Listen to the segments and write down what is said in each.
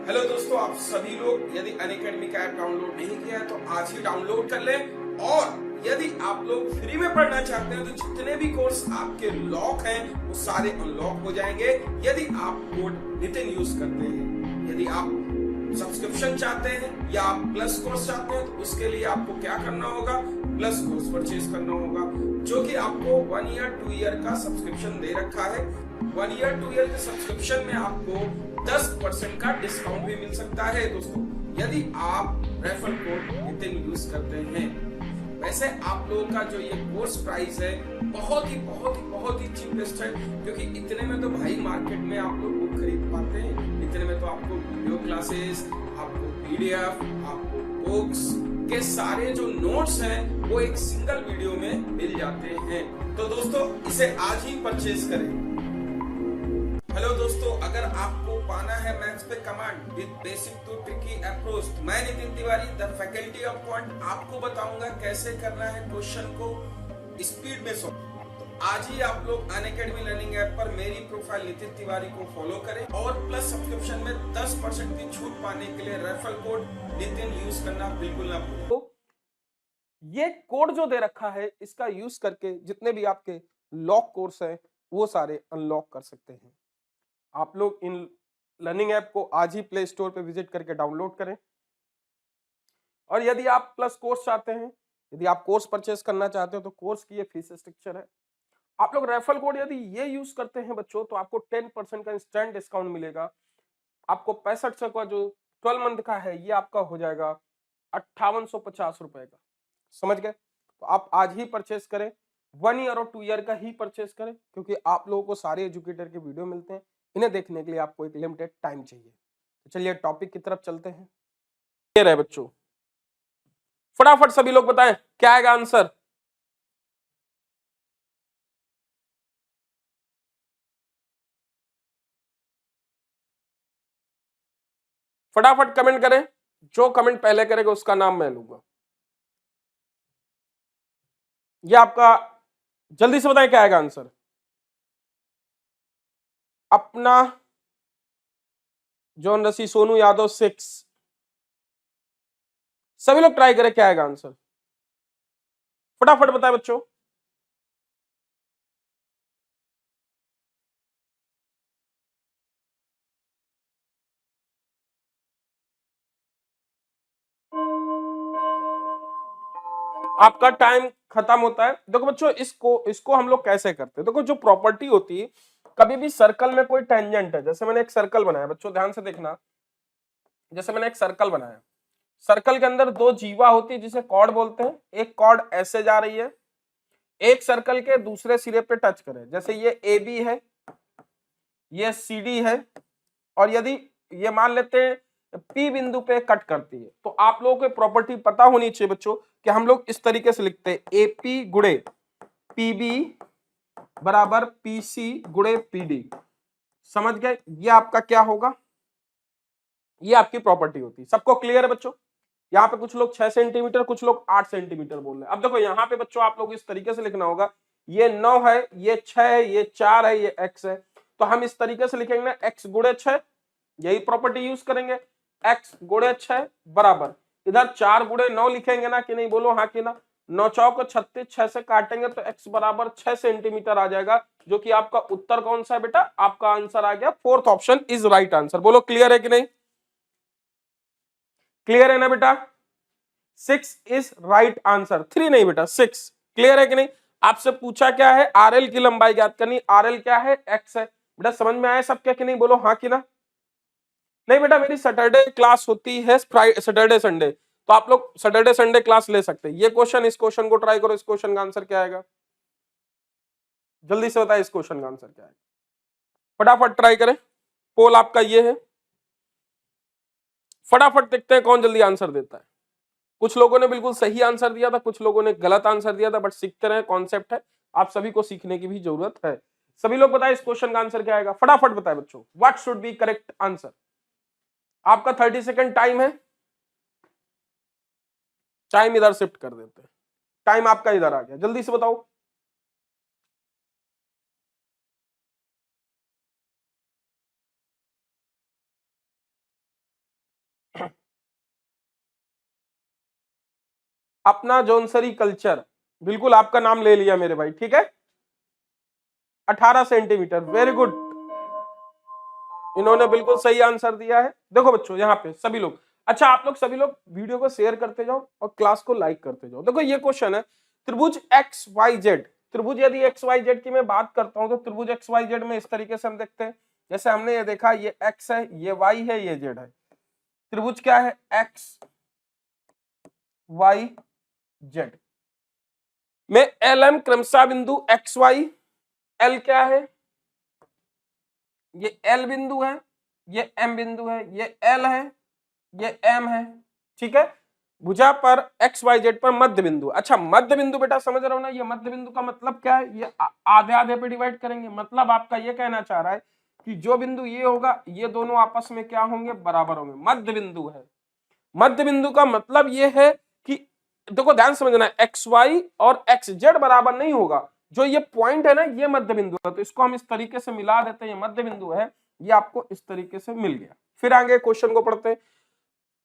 Hello दोस्तों, आप सभी लोग यदि अनअकैडमी का ऐप डाउनलोड नहीं किया है तो आज ही डाउनलोड कर लें। और यदि आप लोग फ्री में पढ़ना चाहते हैं तो जितने भी कोर्स आपके लॉक हैं वो सारे अनलॉक हो जाएंगे यदि आप कोड नितिन यूज करते हैं। यदि आप सब्सक्रिप्शन चाहते हैं या आप प्लस कोर्स चाहते हैं तो उसके लिए आपको क्या करना होगा, प्लस कोर्स परचेज करना होगा, जो कि आपको 1 ईयर 2 ईयर का सब्सक्रिप्शन दे रखा है। 1 ईयर 2 ईयर के सब्सक्रिप्शन में आपको 10% का डिस्काउंट भी मिल सकता है दोस्तों, यदि आप रेफरल कोड नितिन यूज करते हैं। वैसे आप लोगों का जो ये कोर्स प्राइस है बहुत ही चीपेस्ट है, क्योंकि इतने में तो भाई मार्केट में आप लोग बुक खरीद पाते हैं। इतने में तो आपको वीडियो क्लासेस, आपको पीडीएफ, आपको बुक्स के सारे जो नोट्स हैं वो एक सिंगल वीडियो में मिल जाते हैं। तो दोस्तों इसे आज ही परचेज करें। हेलो दोस्तों, अगर आपको पाना है मैथ्स पे command with basic to tricky approach, तो मैं Nitin Tiwari the faculty of quant आपको बताऊंगा कैसे करना है क्वेश्चन को स्पीड में सॉल्व। तो आज ही आप लोग अनअकैडमी लर्निंग ऐप पर मेरी प्रोफाइल नितिन तिवारी को फॉलो करें और प्लस सब्सक्रिप्शन में 10% की छूट पाने के लिए रेफरल कोड नितिन यूज करना बिल्कुल ना भूलें। तो ये कोड जो दे रखा है इसका यूज करके जितने भी आपके लॉक कोर्स हैं वो सारे अनलॉक कर सकते हैं। आप लोग इन लर्निंग ऐप को आज ही प्ले स्टोर पे विजिट करके डाउनलोड करें। और यदि आप प्लस कोर्स चाहते हैं, यदि आप कोर्स परचेस करना चाहते हो तो कोर्स की ये फीस स्ट्रक्चर है। आप लोग रेफरल कोड यदि ये यूज करते हैं बच्चों तो आपको 10% का इंस्टेंट डिस्काउंट मिलेगा। आपको 6500 का जो 12 मंथ का है ये आपका हो जाएगा 5850 रुपए का। समझ गए? तो आप आज ही परचेस करें। 1 ईयर और 2 ईयर का ही परचेस करें, क्योंकि आप लोगों को सारे एजुकेटर के वीडियो मिलते हैं। इन्हें देखने के लिए आपको एक लिमिटेड टाइम चाहिए। तो चलिए टॉपिक की तरफ चलते हैं। ये रहे बच्चों, फटाफट सभी लोग बताएं क्या आएगा आंसर। फटाफट कमेंट करें, जो कमेंट पहले करेगा उसका नाम मैं लूंगा। ये आपका, जल्दी से बताएं क्या आएगा आंसर। अपना जॉन रसी, सोनू यादव 6। सभी लोग ट्राई करें क्या आएगा आंसर। फटाफट बताएं बच्चों। आपका टाइम खत्म होता है। देखो बच्चों, इसको हम लोग कैसे करते हैं। देखो, जो प्रॉपर्टी होती है, कभी भी सर्कल में कोई टेंजेंट है, जैसे मैंने एक सर्कल बनाया बच्चों, ध्यान से देखना। जैसे मैंने एक सर्कल बनाया, सर्कल के अंदर दो जीवा होती है जिसे कॉर्ड बोलते हैं। एक कॉर्ड ऐसे जा रही है, एक सर्कल के दूसरे सिरे पे टच करे। जैसे ये ए बी है, ये सी डी है, और यदि ये मान लेते हैं पी बिंदु पे कट करती है, तो आप लोगों को प्रॉपर्टी पता होनी चाहिए बच्चों कि हम लोग इस तरीके से लिखते हैं, एपी गुणे पीबी बराबर पीसी गुणे पीडी। समझ गए? ये आपका क्या होगा, ये आपकी प्रॉपर्टी होती है। सबको क्लियर है बच्चों? यहाँ पे कुछ लोग 6 सेंटीमीटर, कुछ लोग 8 सेंटीमीटर बोल रहे हैं। अब देखो यहाँ पे बच्चों आप लोग इस तरीके से लिखना होगा, ये 9 है, ये 6 है, ये 4 है, ये x है। तो हम इस तरीके से लिखेंगे x गुणे 6, यही प्रॉपर्टी यूज करेंगे। x गुणे 6 बराबर, इधर 4 गुणे 9 लिखेंगे ना कि नहीं, बोलो हाँ कि ना। 9 चौक 36, 6 से काटेंगे तो x बराबर 6 सेंटीमीटर आ जाएगा, जो कि आपका उत्तर कौन सा है बेटा, आपका आंसर आ गया fourth option is right answer. बोलो क्लियर है कि नहीं? क्लियर है ना बेटा? 6 इज राइट आंसर, 3 नहीं बेटा 6। क्लियर है कि नहीं? आपसे पूछा क्या है, आरएल की लंबाई ज्ञात करनी। आरएल क्या है, एक्स है। बेटा समझ में आया सब क्या कि नहीं, बोलो हाँ कि ना। नहीं बेटा, मेरी सैटरडे क्लास होती है, सैटरडे संडे, तो आप लोग सैटरडे संडे क्लास ले सकते हैं। ये क्वेश्चन, इस क्वेश्चन को ट्राई करो, इस क्वेश्चन का आंसर क्या आएगा, जल्दी से बताए इस क्वेश्चन का आंसर क्या है। फटाफट ट्राई करें, पोल आपका ये है। फटाफट देखते हैं कौन जल्दी आंसर देता है। कुछ लोगों ने बिल्कुल सही आंसर दिया था, कुछ लोगों ने गलत आंसर दिया था, बट सीखते रहे, कॉन्सेप्ट है, आप सभी को सीखने की भी जरूरत है। सभी लोग बताएं इस क्वेश्चन का आंसर क्या आएगा। फटाफट बताएं बच्चों, what should be correct answer. आपका 30 सेकंड टाइम है। टाइम इधर शिफ्ट कर देते हैं, टाइम आपका इधर आ गया, जल्दी से बताओ। अपना जॉनसरी कल्चर, बिल्कुल आपका नाम ले लिया मेरे भाई, ठीक है। 18 सेंटीमीटर, वेरी गुड, इन्होंने बिल्कुल सही आंसर दिया है। देखो बच्चों यहाँ पे सभी लोग, अच्छा आप लोग सभी लोग वीडियो को शेयर करते जाओ और क्लास को लाइक करते जाओ। देखो ये क्वेश्चन है, त्रिभुज एक्स वाई जेड, त्रिभुज यदि एक्स वाई जेड की मैं बात करता हूं तो त्रिभुज एक्स वाई जेड में इस तरीके से हम देखते हैं, जैसे हमने ये देखा, ये एक्स है, ये वाई है, ये जेड है। त्रिभुज क्या है, एक्स वाई जेड में एल एम क्रमशः बिंदु एक्स वाई, एल क्या है, ये एल बिंदु है, ये एम बिंदु है, ये एल है, ये एम है, ठीक है। भुजा पर एक्स वाई जेड पर मध्य बिंदु, अच्छा मध्य बिंदु बेटा समझ रहे हो ना, ये मध्य बिंदु का मतलब क्या है, ये आधे आधे पे डिवाइड करेंगे, मतलब आपका ये कहना चाह रहा है कि जो बिंदु ये होगा ये दोनों आपस में क्या होंगे, बराबर होंगे, मध्य बिंदु है। मध्य बिंदु का मतलब ये है कि देखो ध्यान समझना, एक्स वाई और एक्स जेड बराबर नहीं होगा, जो ये पॉइंट है ना ये मध्य बिंदु है, तो इसको हम इस तरीके से मिला देते हैं, ये मध्य बिंदु है, ये आपको इस तरीके से मिल गया। फिर आगे क्वेश्चन को पढ़ते हैं,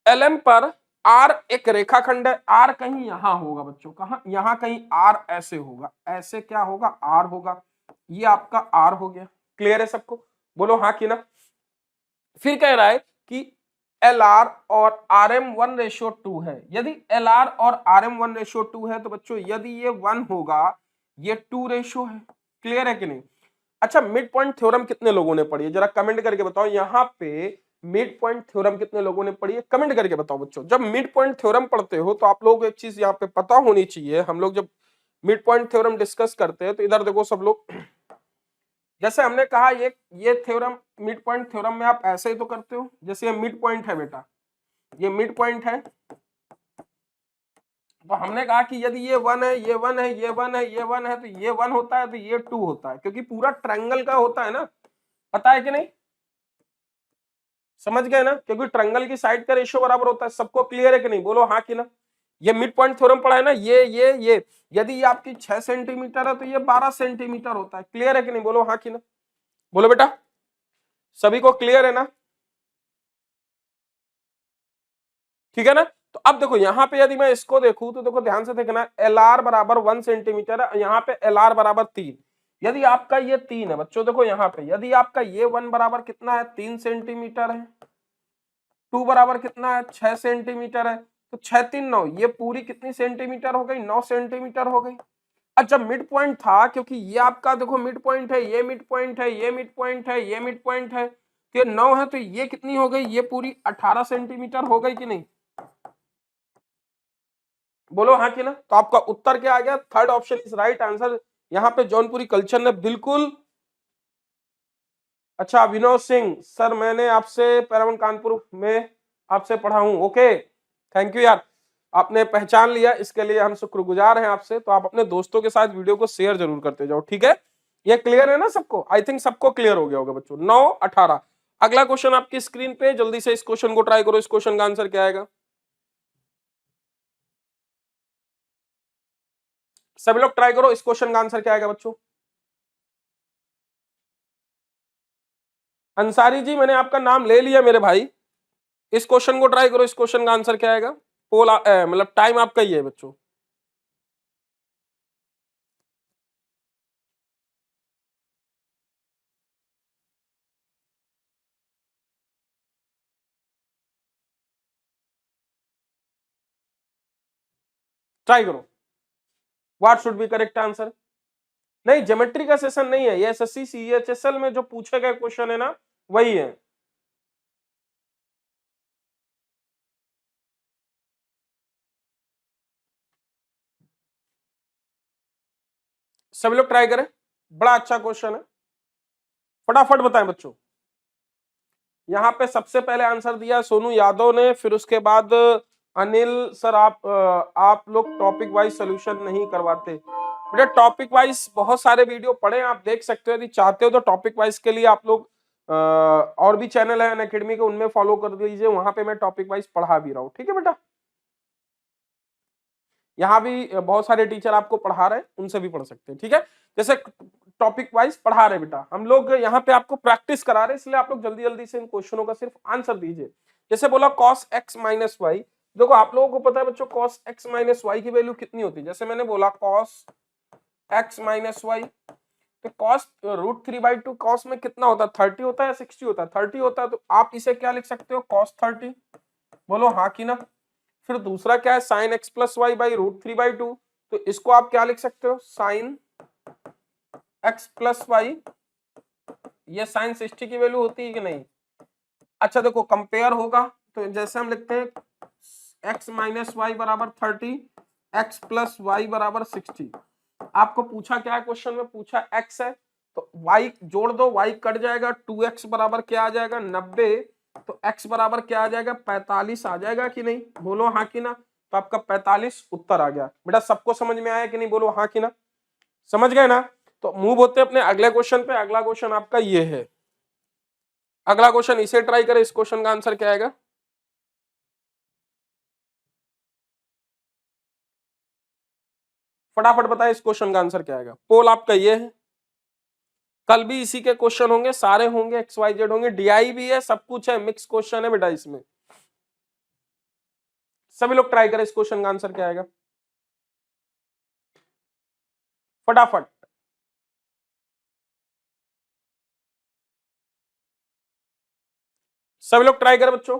एलएम पर आर एक रेखाखंड है, आर कहीं यहां होगा बच्चों, कहां, यहां कहीं आर ऐसे होगा, ऐसे क्या होगा, आर होगा, ये आपका आर हो गया। क्लियर है सबको, बोलो हाँ कि ना। फिर कह रहा है कि एल आर और आर एम 1:2 है, यदि एल आर और आर एम 1:2 है तो बच्चों यदि ये 1 होगा, ये 2 रेशो है। क्लियर है कि नहीं। अच्छा मिड पॉइंट थ्योरम कितने लोगों ने पढ़ी है, जरा कमेंट करके बताओ, यहाँ पे मिड पॉइंट थ्योरम कितने लोगों ने पढ़ी है, कमेंट करके बताओ बच्चों। जब मिड पॉइंट थ्योरम पढ़ते हो तो आप लोग एक चीज यहाँ पे पता होनी चाहिए, हम लोग जब मिड पॉइंट थ्योरम डिस्कस करते हैं तो इधर देखो सब लोग, जैसे हमने कहा ये थ्योरम मिड पॉइंट थ्योरम में आप ऐसे ही तो करते हो, जैसे ये मिड पॉइंट है बेटा, ये मिड पॉइंट है, तो हमने कहा कि यदि ये 1 है, ये 1 है, ये 1 है, ये 1 है, तो ये 1 होता है, तो ये 2 होता है, क्योंकि पूरा ट्रायंगल का होता है ना, पता है कि नहीं, समझ गए ना, क्योंकि ट्रायंगल की साइड का रेशियो बराबर होता है। सबको क्लियर है कि नहीं, बोलो हाँ कि ना। ये मिड पॉइंट थ्योरम पढ़ा है ना, ये यदि ये आपकी 6 सेंटीमीटर है तो ये 12 सेंटीमीटर होता है। क्लियर है कि नहीं, बोलो हाँ कि ना। बोलो बेटा, सभी को क्लियर है ना, ठीक है ना। तो अब देखो यहाँ पे यदि मैं इसको देखूं तो देखो ध्यान से देखना, एल आर बराबर 1 सेंटीमीटर है, यहाँ पे एल आर बराबर 3, यदि आपका ये 3 है बच्चों, देखो यहाँ पे यदि आपका ये 1 बराबर कितना है, 3 सेंटीमीटर है, 2 बराबर कितना है, 6 सेंटीमीटर है, तो 6 3 9, ये पूरी कितनी सेंटीमीटर हो गई, 9 सेंटीमीटर हो गई। अच्छा मिड पॉइंट था, क्योंकि ये आपका देखो मिड पॉइंट है, ये मिड पॉइंट है, ये मिड पॉइंट है, ये मिड पॉइंट है, तो ये 9 है, तो ये कितनी हो गई, ये पूरी 18 सेंटीमीटर हो गई कि नहीं, बोलो हाँ कि ना। तो आपका उत्तर क्या आ गया, third option is right answer. यहाँ पे जौनपुरी कल्चर ने बिल्कुल, अच्छा विनोद सिंह सर, मैंने आपसे पैरावन कानपुर में आपसे पढ़ा हूं, ओके थैंक यू यार, आपने पहचान लिया, इसके लिए हम शुक्रगुजार हैं आपसे। तो आप अपने दोस्तों के साथ वीडियो को शेयर जरूर करते जाओ, ठीक है। ये क्लियर है ना सबको, आई थिंक सबको क्लियर हो गया होगा बच्चों। 9 18 अगला क्वेश्चन आपकी स्क्रीन पे, जल्दी से इस क्वेश्चन को ट्राई करो, इस क्वेश्चन का आंसर क्या आएगा, सभी लोग ट्राई करो, इस क्वेश्चन का आंसर क्या आएगा बच्चों। अंसारी जी मैंने आपका नाम ले लिया मेरे भाई, इस क्वेश्चन को ट्राई करो, इस क्वेश्चन का आंसर क्या आएगा। पोल मतलब टाइम आपका ही है बच्चों। ट्राई करो, what should be correct answer. नहीं ज्योमेट्री का सेशन नहीं है ये, एसएससी सीएचएसएल में जो पूछे गए क्वेश्चन है ना वही है। सभी लोग ट्राई करें, बड़ा अच्छा क्वेश्चन है, फटाफट बताएं बच्चों। यहाँ पे सबसे पहले आंसर दिया सोनू यादव ने, फिर उसके बाद अनिल सर, आप लोग टॉपिक वाइज सोल्यूशन नहीं करवाते बेटा। टॉपिक वाइज बहुत सारे वीडियो पढ़े, आप देख सकते हो, यदि चाहते हो तो टॉपिक वाइज के लिए आप लोग और भी चैनल है अनअकैडमी के, उनमें फॉलो कर लीजिए, वहां पे मैं टॉपिक वाइज पढ़ा भी रहा हूँ, ठीक है बेटा। यहाँ भी बहुत सारे टीचर आपको पढ़ा रहे हैं, उनसे भी पढ़ सकते हैं, ठीक है। जैसे टॉपिक वाइज पढ़ा रहे बेटा, हम लोग यहाँ पे आपको प्रैक्टिस करा रहे हैं, इसलिए आप लोग जल्दी जल्दी से इन क्वेश्चनों का सिर्फ आंसर दीजिए। जैसे बोला cos x - y, देखो आप लोगों को पता है बच्चों cos x माइनस वाई की वैल्यू कितनी होती है, जैसे मैंने बोला cos x माइनस वाई, तो cos √3/2 cos में कितना होता है, 30 होता है या 60 होता है, 30 होता है, तो आप इसे क्या लिख सकते हो, cos 30, बोलो हाँ कि ना। फिर दूसरा क्या है, sin x plus Y by √3/2, तो इसको आप क्या लिख सकते हो, sin x प्लस वाई, ये sin 60 की वैल्यू होती है कि नहीं। अच्छा देखो कंपेयर होगा, तो जैसे हम लिखते हैं x माइनस वाई बराबर 30, x प्लस वाई बराबर 60। आपको पूछा क्या है, क्वेश्चन में पूछा x है, तो y जोड़ दो, y कट जाएगा, 2x बराबर क्या आ जाएगा 90, तो x बराबर क्या आ जाएगा 45 आ जाएगा कि नहीं, बोलो हाँ कि ना। तो आपका 45 उत्तर आ गया। बेटा सबको समझ में आया कि नहीं, बोलो हाँ कि ना, समझ गए ना। तो मूव होते अपने अगले क्वेश्चन पे। अगला क्वेश्चन आपका ये है, अगला क्वेश्चन इसे ट्राई करें, इस क्वेश्चन का आंसर क्या आएगा, फटाफट बताए इस क्वेश्चन का आंसर क्या आएगा। पोल आपका ये है, कल भी इसी के क्वेश्चन होंगे, सारे होंगे, एक्स वाई जेड होंगे, डीआई भी है, सब कुछ है, मिक्स क्वेश्चन है बेटा इसमें। सभी लोग ट्राई करें, इस क्वेश्चन का आंसर क्या आएगा फटाफट। सभी लोग ट्राई करें बच्चों।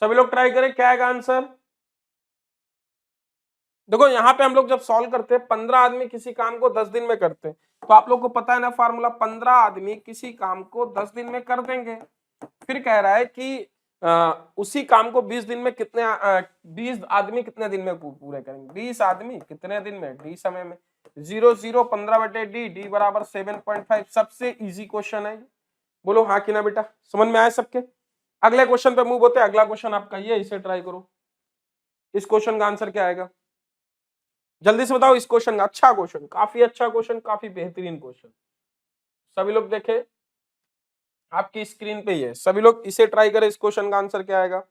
सभी लोग ट्राई करें, क्या आएगा आंसर। देखो यहाँ पे हम लोग जब सॉल्व करते हैं, 15 आदमी किसी काम को 10 दिन में करते हैं, तो आप लोग को पता है ना फार्मूला, 15 आदमी किसी काम को 10 दिन में कर देंगे। फिर कह रहा है कि उसी काम को 20 दिन में कितने 20 आदमी कितने दिन में पूरे करेंगे, 20 आदमी कितने दिन में, डी समय में, 0 0 15/d, डी बराबर 7.5। सबसे इजी क्वेश्चन है, बोलो हाँ कि ना बेटा, समझ में आया सबके। अगले क्वेश्चन पे मूव होते हैं। अगला क्वेश्चन आपका ये, इसे ट्राई करो, इस क्वेश्चन का आंसर क्या आएगा, जल्दी से बताओ इस क्वेश्चन का। अच्छा क्वेश्चन, काफी अच्छा क्वेश्चन, काफी बेहतरीन क्वेश्चन। सभी लोग देखे, आपकी स्क्रीन पे ही है, सभी लोग इसे ट्राई करें, इस क्वेश्चन का आंसर क्या आएगा,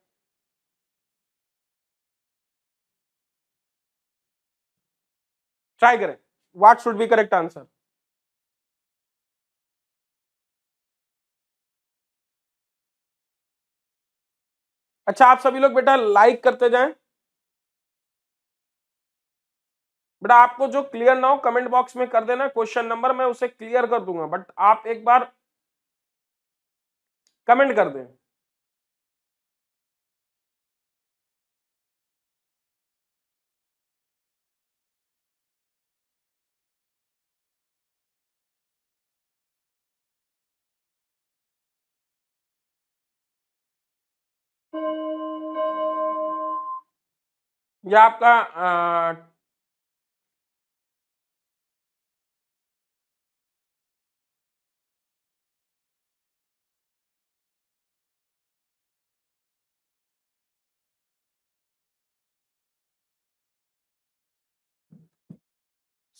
ट्राई करें, what should be correct answer. अच्छा आप सभी लोग बेटा लाइक करते जाएं। बेटा आपको जो क्लियर ना हो कमेंट बॉक्स में कर देना, क्वेश्चन नंबर मैं उसे क्लियर कर दूंगा, बट आप एक बार कमेंट कर दें। यह आपका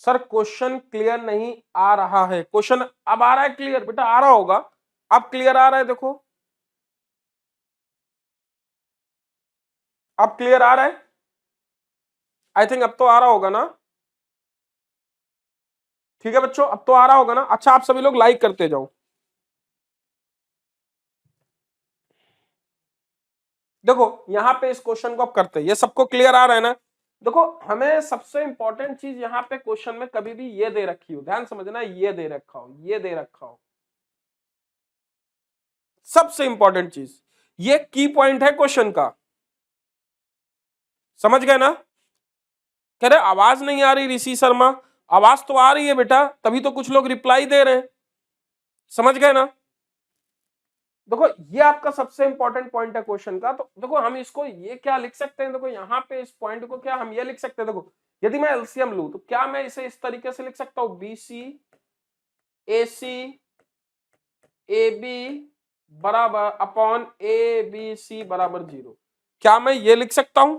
सर क्वेश्चन क्लियर नहीं आ रहा है, क्वेश्चन अब आ रहा है क्लियर, बेटा आ रहा होगा, अब क्लियर आ रहा है, देखो अब क्लियर आ रहा है, आई थिंक अब तो आ रहा होगा ना। ठीक है बच्चों, अब तो आ रहा होगा ना। अच्छा आप सभी लोग लाइक करते जाओ। देखो यहां पे इस क्वेश्चन को आप करते हैं, ये सबको क्लियर आ रहा है ना। देखो हमें सबसे इंपॉर्टेंट चीज यहाँ पे क्वेश्चन में कभी भी ये दे रखी हो, ध्यान समझना, ये दे रखा हो, ये दे रखा हो, सबसे इंपॉर्टेंट चीज, ये की पॉइंट है क्वेश्चन का, समझ गए ना। कह रहे आवाज नहीं आ रही ऋषि शर्मा, आवाज तो आ रही है बेटा, तभी तो कुछ लोग रिप्लाई दे रहे हैं, समझ गए ना। देखो ये आपका सबसे इंपॉर्टेंट पॉइंट है क्वेश्चन का। तो देखो हम इसको ये क्या लिख सकते हैं, देखो यहाँ पे इस पॉइंट को क्या हम ये लिख सकते हैं, देखो यदि मैं एलसीएम लूं तो क्या मैं इसे इस तरीके से लिख सकता हूं, बीसी एसी ए बी बराबर अपॉन ए बी सी बराबर 0। क्या मैं ये लिख सकता हूं,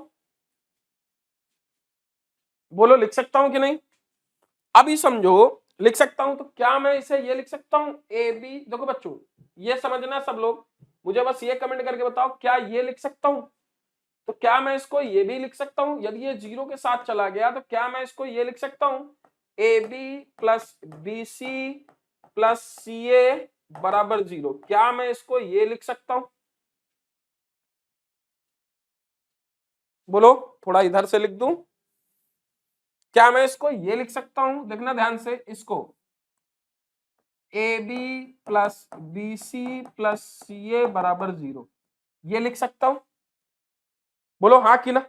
बोलो लिख सकता हूं कि नहीं? अभी समझो लिख सकता हूं तो क्या मैं इसे ये लिख सकता हूं ए बी, देखो बच्चों ये समझना सब लोग, मुझे बस ये कमेंट करके बताओ क्या ये लिख सकता हूं। तो क्या मैं इसको ये भी लिख सकता हूं, यदि ये 0 के साथ चला गया तो क्या मैं इसको ये लिख सकता हूं a b plus b c plus c a बराबर 0। क्या मैं इसको ये लिख सकता हूं, बोलो थोड़ा इधर से लिख दूं, क्या मैं इसको ये लिख सकता हूं, देखना ध्यान से, इसको a b plus b c plus c a बराबर 0 ये लिख सकता हूं, बोलो हाँ कि ना?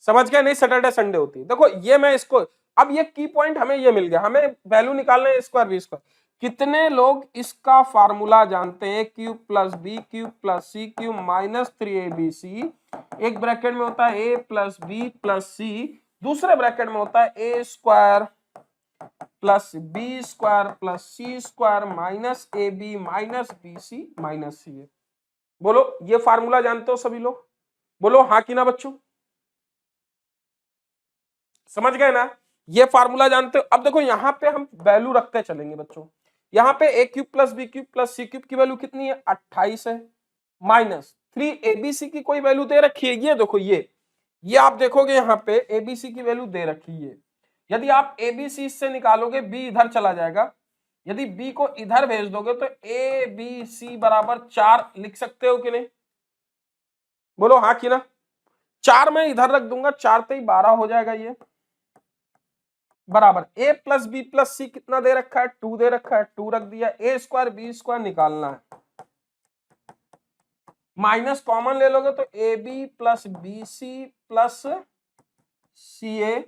समझ गए नहीं? सैटरडे संडे होती है, देखो ये मैं इसको, अब ये की पॉइंट हमें ये मिल गया, हमें वैल्यू निकालना है स्क्वायर बी स्क्वायर। कितने लोग इसका फार्मूला जानते हैं, cube plus B cube plus सी क्यूब माइनस 3abc, एक ब्रैकेट में होता है a plus b plus c, दूसरे ब्रैकेट में होता है a square plus b square plus c square minus a b minus b c minus c a. बोलो ये फार्मूला जानते हो सभी लोग, बोलो हाँ कि ना बच्चों? समझ गए ना? ये फार्मूला जानते हो। अब देखो यहाँ पे हम वैल्यू रखते चलेंगे बच्चों, यहाँ पे a cube plus B cube plus C cube की वैल्यू कितनी है, 28 है, माइनस 3abc की कोई वैल्यू दे रखी है, ये देखो ये आप देखोगे यहाँ पे abc की वैल्यू दे रखी है। यदि आप abc इससे निकालोगे b इधर चला जाएगा, यदि b को इधर भेज दोगे तो abc बराबर 4 लिख सकते हो कि नहीं, बोलो हाँ कि ना? 4 मैं इधर रख दूंगा, 4 तो 12 हो जाएगा, ये बराबर a प्लस बी प्लस सी कितना दे रखा है, 2 दे रखा है, 2 रख दिया, a स्क्वायर बी स्क्वायर निकालना है, माइनस कॉमन ले लोगे तो a b plus b c plus c a,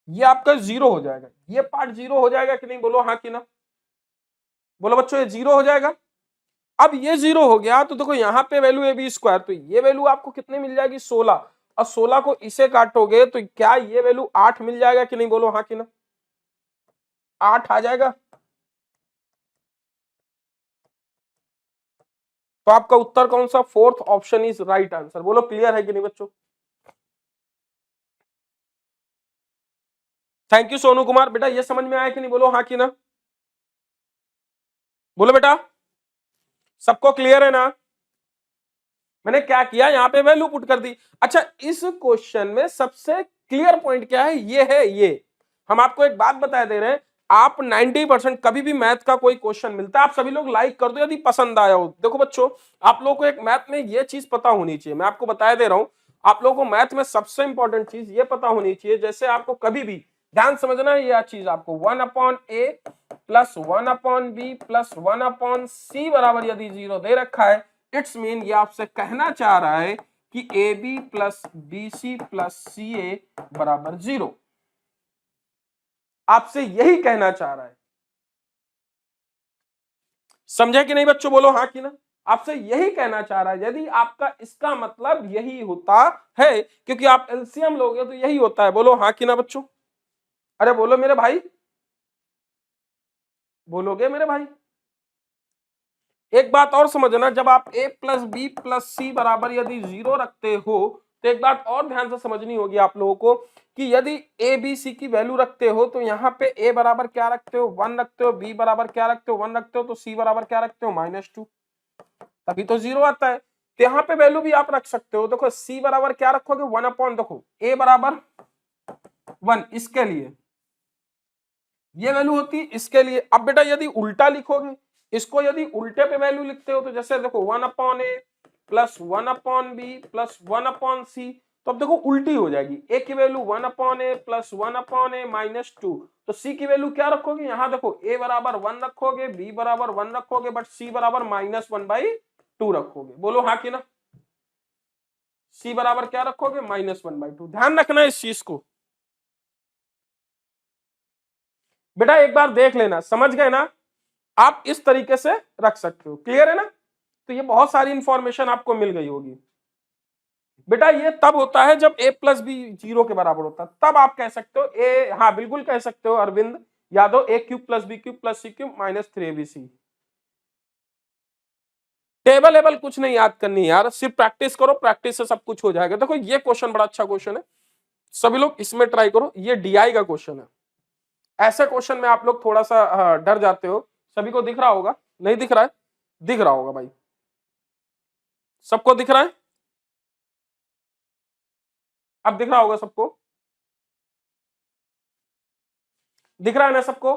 ये आपका 0 हो जाएगा, ये पार्ट 0 हो जाएगा कि नहीं, बोलो हाँ कि ना? बोलो बच्चों ये 0 हो जाएगा। अब ये 0 हो गया तो देखो यहाँ पे वैल्यू ए बी स्क्वायर, तो ये वैल्यू आपको कितने मिल जाएगी, 16, और 16 को इसे काटोगे तो क्या ये वैल्यू 8 मिल जाएगा कि नहीं, बोलो हाँ कि ना? 8 आ जाएगा। तो आपका उत्तर कौन सा, fourth option is right answer. बोलो क्लियर है कि नहीं बच्चों? थैंक यू सोनू कुमार, बेटा ये समझ में आया कि नहीं, बोलो हाँ कि ना? बोलो बेटा सबको क्लियर है ना? मैंने क्या किया, यहाँ पे वैल्यू पुट कर दी। अच्छा इस क्वेश्चन में सबसे क्लियर पॉइंट क्या है, ये है, ये हम आपको एक बात बता दे रहे हैं, आप 90% कभी भी मैथ का कोई क्वेश्चन मिलता है आप सभी लोग लाइक कर दो यदि पसंद आया हो। देखो बच्चों आप लोगों को एक मैथ में ये चीज पता होनी चाहिए, मैं आपको बता दे रहा हूं, आप लोगों को मैथ में सबसे इंपॉर्टेंट चीज ये पता होनी चाहिए, जैसे आपको कभी भी ध्यान समझना है यह चीज, आपको 1/a plus 1/b plus 1/c बराबर यदि 0 दे रखा है, इट्स मीन ये आपसे कहना चाह रहा है कि a b plus b c plus c a बराबर 0, आपसे यही कहना चाह रहा है। समझे कि नहीं बच्चों, बोलो हाँ कि ना? आपसे यही कहना चाह रहा है, यदि आपका इसका मतलब यही होता है, क्योंकि आप एलसीएम लोगे तो यही होता है, बोलो हाँ कि ना बच्चों? अरे बोलो मेरे भाई, बोलोगे मेरे भाई? एक बात और समझना, जब आप a प्लस बी प्लस सी बराबर यदि 0 रखते हो तो एक बात और ध्यान से समझनी होगी आप लोगों को कि यदि a b c की वैल्यू रखते हो तो यहाँ पे a बराबर क्या रखते हो, 1 रखते हो, b बराबर क्या रखते हो, 1 रखते हो, तो c बराबर क्या रखते हो, -2, तभी तो 0 आता है। तो यहाँ पे वैल्यू भी आप रख सकते हो, देखो c बराबर क्या रखोगे, 1/, देखो a बराबर 1 इसके लिए ये वैल्यू होती है, इसके लिए। अब बेटा यदि उल्टा लिखोगे, इसको यदि उल्टे पे वैल्यू लिखते हो तो जैसे देखो 1/a plus 1/b plus 1/c, तो अब देखो उल्टी हो जाएगी, a की value 1/a plus 1/a minus 2, तो c की वैल्यू क्या रखोगे, यहां देखो a बराबर 1 रखोगे, b बराबर 1 रखोगे, बट c बराबर -1/2 रखोगे, बोलो हाँ कि ना? c बराबर क्या रखोगे, -1/2, ध्यान रखना इस चीज को बेटा, एक बार देख लेना, समझ गए ना? आप इस तरीके से रख सकते हो। क्लियर है ना? तो ये बहुत सारी इंफॉर्मेशन आपको मिल गई होगी। बेटा ये तब होता है जब a प्लस बी 0 के बराबर होता है, तब आप कह सकते हो ए, हाँ बिल्कुल कह सकते हो Arvind Yadav, a cube plus B cube plus C cube minus 3abc। Table able कुछ नहीं याद करनी यार, सिर्फ प्रैक्टिस करो, प्रैक्टिस से सब कुछ हो जाएगा। देखो ये क्वेश्चन बड़ा अच्छा क्वेश्चन है, सभी लोग इसमें ट्राई करो। ये डीआई का क्वेश्चन है। ऐसे क्वेश्चन में आप लोग थोड़ा सा डर जाते हो। सभी को दिख रहा होगा? नहीं दिख रहा है? दिख रहा होगा भाई, सबको दिख रहा है? अब दिख रहा होगा सबको? दिख रहा है ना सबको?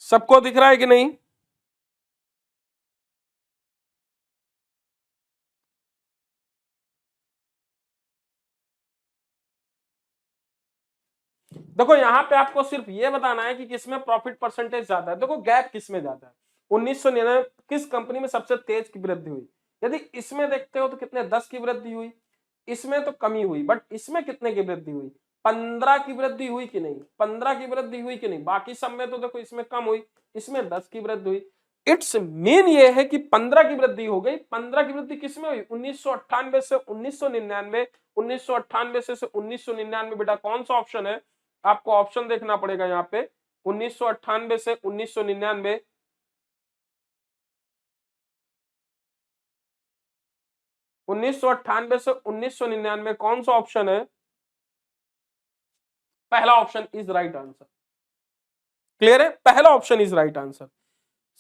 सबको दिख रहा है कि नहीं? देखो यहाँ पे आपको सिर्फ ये बताना है कि किसमें प्रॉफिट परसेंटेज ज्यादा है। देखो गैप किसमें ज्यादा है, 1999 किस कंपनी में सबसे तेज की वृद्धि हुई। यदि इसमें देखते हो तो कितने 10 की वृद्धि हुई, इसमें तो कमी हुई, बट इसमें कितने की वृद्धि हुई? 15 की वृद्धि हुई कि नहीं? 15 की वृद्धि हुई कि नहीं? बाकी सब में तो देखो इसमें कम हुई, इसमें 10 की वृद्धि हुई। इट्स मेन ये है कि 15 की वृद्धि हो गई। 15 की वृद्धि किसमें हुई? 1998 से 1999, 1998 से 1999। बेटा कौन सा ऑप्शन है? आपको ऑप्शन देखना पड़ेगा यहाँ पे। 1998 से 1999, 1998 से 1999 कौन सा ऑप्शन है? पहला option is right answer. Clear है? पहला ऑप्शन इज राइट आंसर।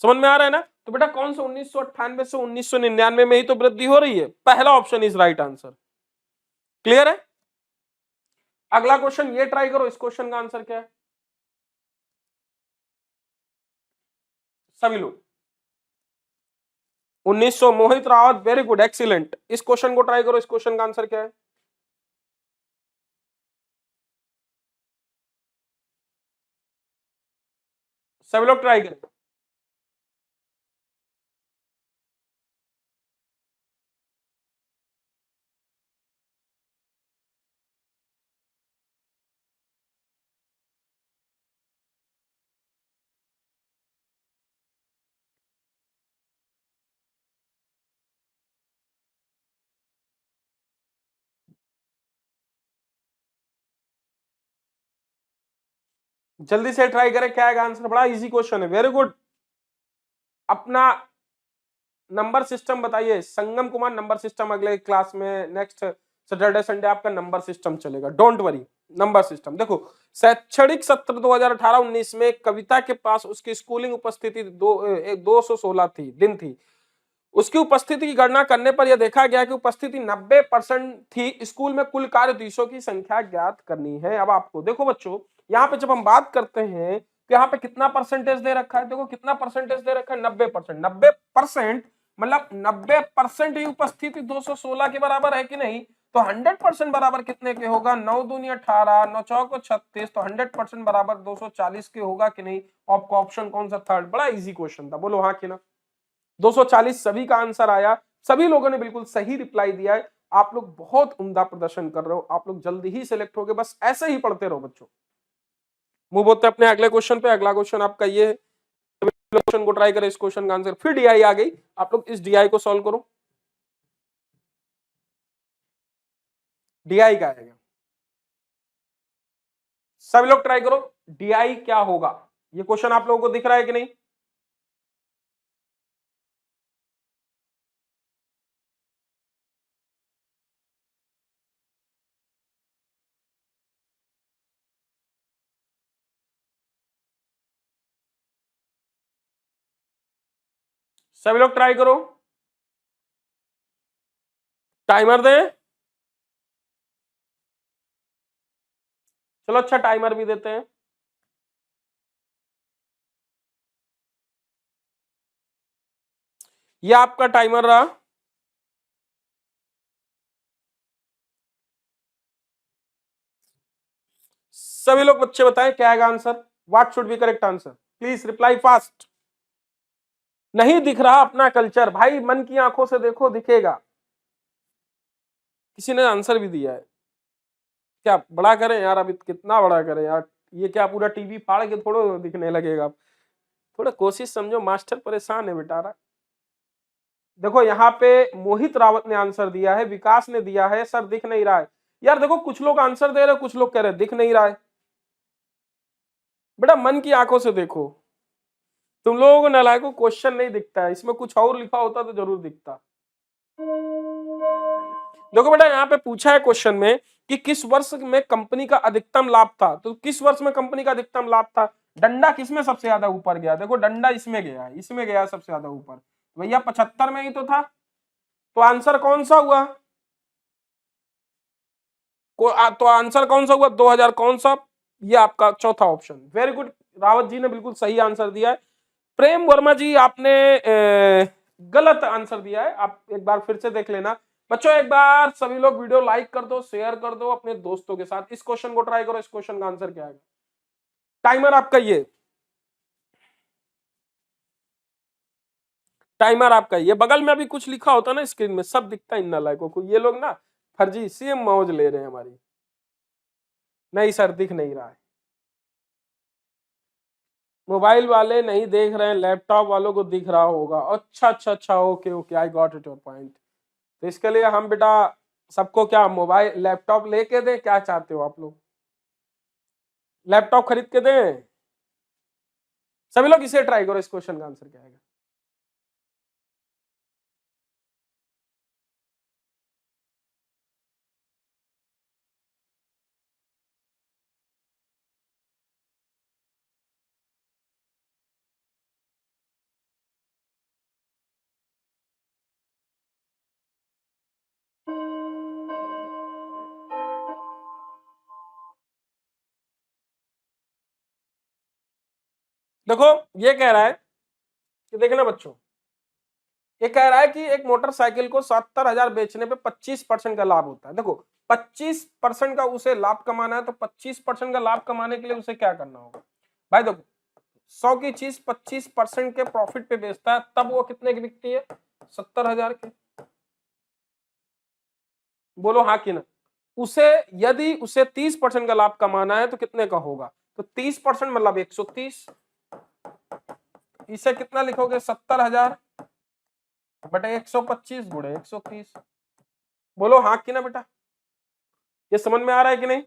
समझ में आ रहा है ना? तो बेटा कौन सा 1998 से 1999 में ही तो वृद्धि हो रही है, पहला option is right answer. Clear है? अगला क्वेश्चन ये ट्राई करो, इस क्वेश्चन का आंसर क्या है सभी लोग? 1900, मोहित रावत, वेरी गुड, एक्सीलेंट। इस क्वेश्चन को ट्राई करो, इस क्वेश्चन का आंसर क्या है? सभी लोग ट्राई करें। जल्दी से ट्राई करें, क्या है आंसर? बड़ा इजी क्वेश्चन है, वेरी गुड। अपना नंबर सिस्टम बताइए संगम कुमार। नंबर सिस्टम अगले क्लास में नेक्स्ट सैटरडे संडे आपका नंबर सिस्टम चलेगा, डोंट वरी। नंबर सिस्टम देखो, शैक्षणिक सत्र 2018-19 में कविता के पास उसकी स्कूलिंग उपस्थिति 216 थी दिन थी। उसकी उपस्थिति की गणना करने पर यह देखा गया कि उपस्थिति 90% थी। स्कूल में कुल कार्य दिवसों की संख्या ज्ञात करनी है। अब आपको देखो बच्चों, यहाँ पे जब हम बात करते हैं तो यहाँ पे कितना परसेंटेज दे रखा है? देखो कितना परसेंटेज दे रखा है, 90%। 90% मतलब 90% ही उपस्थिति 216 के बराबर है कि नहीं? तो 100% बराबर कितने के होगा? 9 दूनी 18, 9 चौको 36, तो 100% बराबर 240 के होगा कि नहीं? आपका ऑप्शन कौन सा? थर्ड। बड़ा इजी क्वेश्चन था, बोलो हाँ कि ना? 240 सभी का आंसर आया, सभी लोगों ने बिल्कुल सही रिप्लाई दिया है। आप लोग बहुत उम्दा प्रदर्शन कर रहे हो, आप लोग जल्दी ही सिलेक्ट होगे, बस ऐसे ही पढ़ते रहो बच्चों। मूव होते अपने अगले क्वेश्चन पे। अगला क्वेश्चन आपका ये है, क्वेश्चन को ट्राई करें, इस क्वेश्चन का आंसर फिर डीआई आ गई। आप लोग इस डीआई को सॉल्व करो। डीआई का आएगा, सभी लोग ट्राई करो। डीआई क्या होगा? ये क्वेश्चन आप लोगों को दिख रहा है कि नहीं? सभी लोग ट्राई करो, टाइमर दें। चलो अच्छा, टाइमर भी देते हैं। ये आपका टाइमर रहा। सभी लोग बच्चे बताएं क्या आएगा answer, what should be correct answer, please reply fast. नहीं दिख रहा अपना कल्चर, भाई मन की आंखों से देखो दिखेगा। किसी ने आंसर भी दिया है, क्या बड़ा करें यार, अभी कितना बड़ा करें यार, ये क्या पूरा टीवी फाड़ के थोड़ा दिखने लगेगा, थोड़ा कोशिश समझो, मास्टर परेशान है बेटा। देखो यहाँ पे मोहित रावत ने आंसर दिया है, विकास ने दिया है सर दिख नहीं रहा है। यार देखो कुछ लोग आंसर दे रहे, कुछ लोग कह रहे दिख नहीं रहा है। बेटा मन की आंखों से देखो, तुम लोगों को नालायकों क्वेश्चन नहीं दिखता है, इसमें कुछ और लिखा होता तो जरूर दिखता। देखो बेटा यहाँ पे पूछा है क्वेश्चन में कि किस वर्ष में कंपनी का अधिकतम लाभ था, तो किस वर्ष में कंपनी का अधिकतम लाभ था, डंडा किसमें सबसे ज्यादा ऊपर गया, देखो डंडा इसमें गया है, इसमें गया सबसे ज्यादा ऊपर, भैया 75 में ही तो था, तो आंसर कौन सा हुआ, तो आंसर कौन सा हुआ 2000 कौन सा, ये आपका चौथा option, very good, Rawat ji ने बिल्कुल सही आंसर दिया है। प्रेम वर्मा जी आपने गलत आंसर दिया है, आप एक बार फिर से देख लेना। बच्चों एक बार सभी लोग वीडियो लाइक कर दो, शेयर कर दो अपने दोस्तों के साथ, इस क्वेश्चन को ट्राई करो, इस क्वेश्चन का आंसर क्या है, टाइमर आपका ये, टाइमर आपका ये, बगल में अभी कुछ लिखा होता ना स्क्रीन में, सब दिखता है इन नालायकों को, ये लोग ना फर्जी सेम मौज ले रहे हैं हमारी। नहीं सर दिख नहीं रहा है, मोबाइल वाले नहीं देख रहे हैं, लैपटॉप वालों को दिख रहा होगा, अच्छा अच्छा अच्छा, okay okay, I got it your point. तो इसके लिए हम बेटा सबको क्या मोबाइल लैपटॉप लेके दें, क्या चाहते हो आप लोग, लैपटॉप खरीद के दें, सभी लोग इसे ट्राई करो, इस क्वेश्चन का आंसर क्या आएगा। देखो ये कह रहा है कि देखना बच्चों, ये कह रहा है कि एक मोटरसाइकिल को 70,000 बेचने पे 25% का लाभ होता है। देखो 25% का उसे लाभ कमाना है, तो 25% का लाभ कमाने के लिए उसे क्या करना होगा भाई, देखो 100 की चीज 25% के प्रॉफिट पे बेचता है, तब वो कितने की बिकती है, 70,000 के, बोलो हाँ कि ना। उसे यदि उसे 30% का लाभ कमाना है तो कितने का होगा, तो 30% मतलब 130, इसे कितना लिखोगे 70,000 बटे 125 गुणे 130, बोलो हाँ कि ना बेटा, ये समझ में आ रहा है कि नहीं,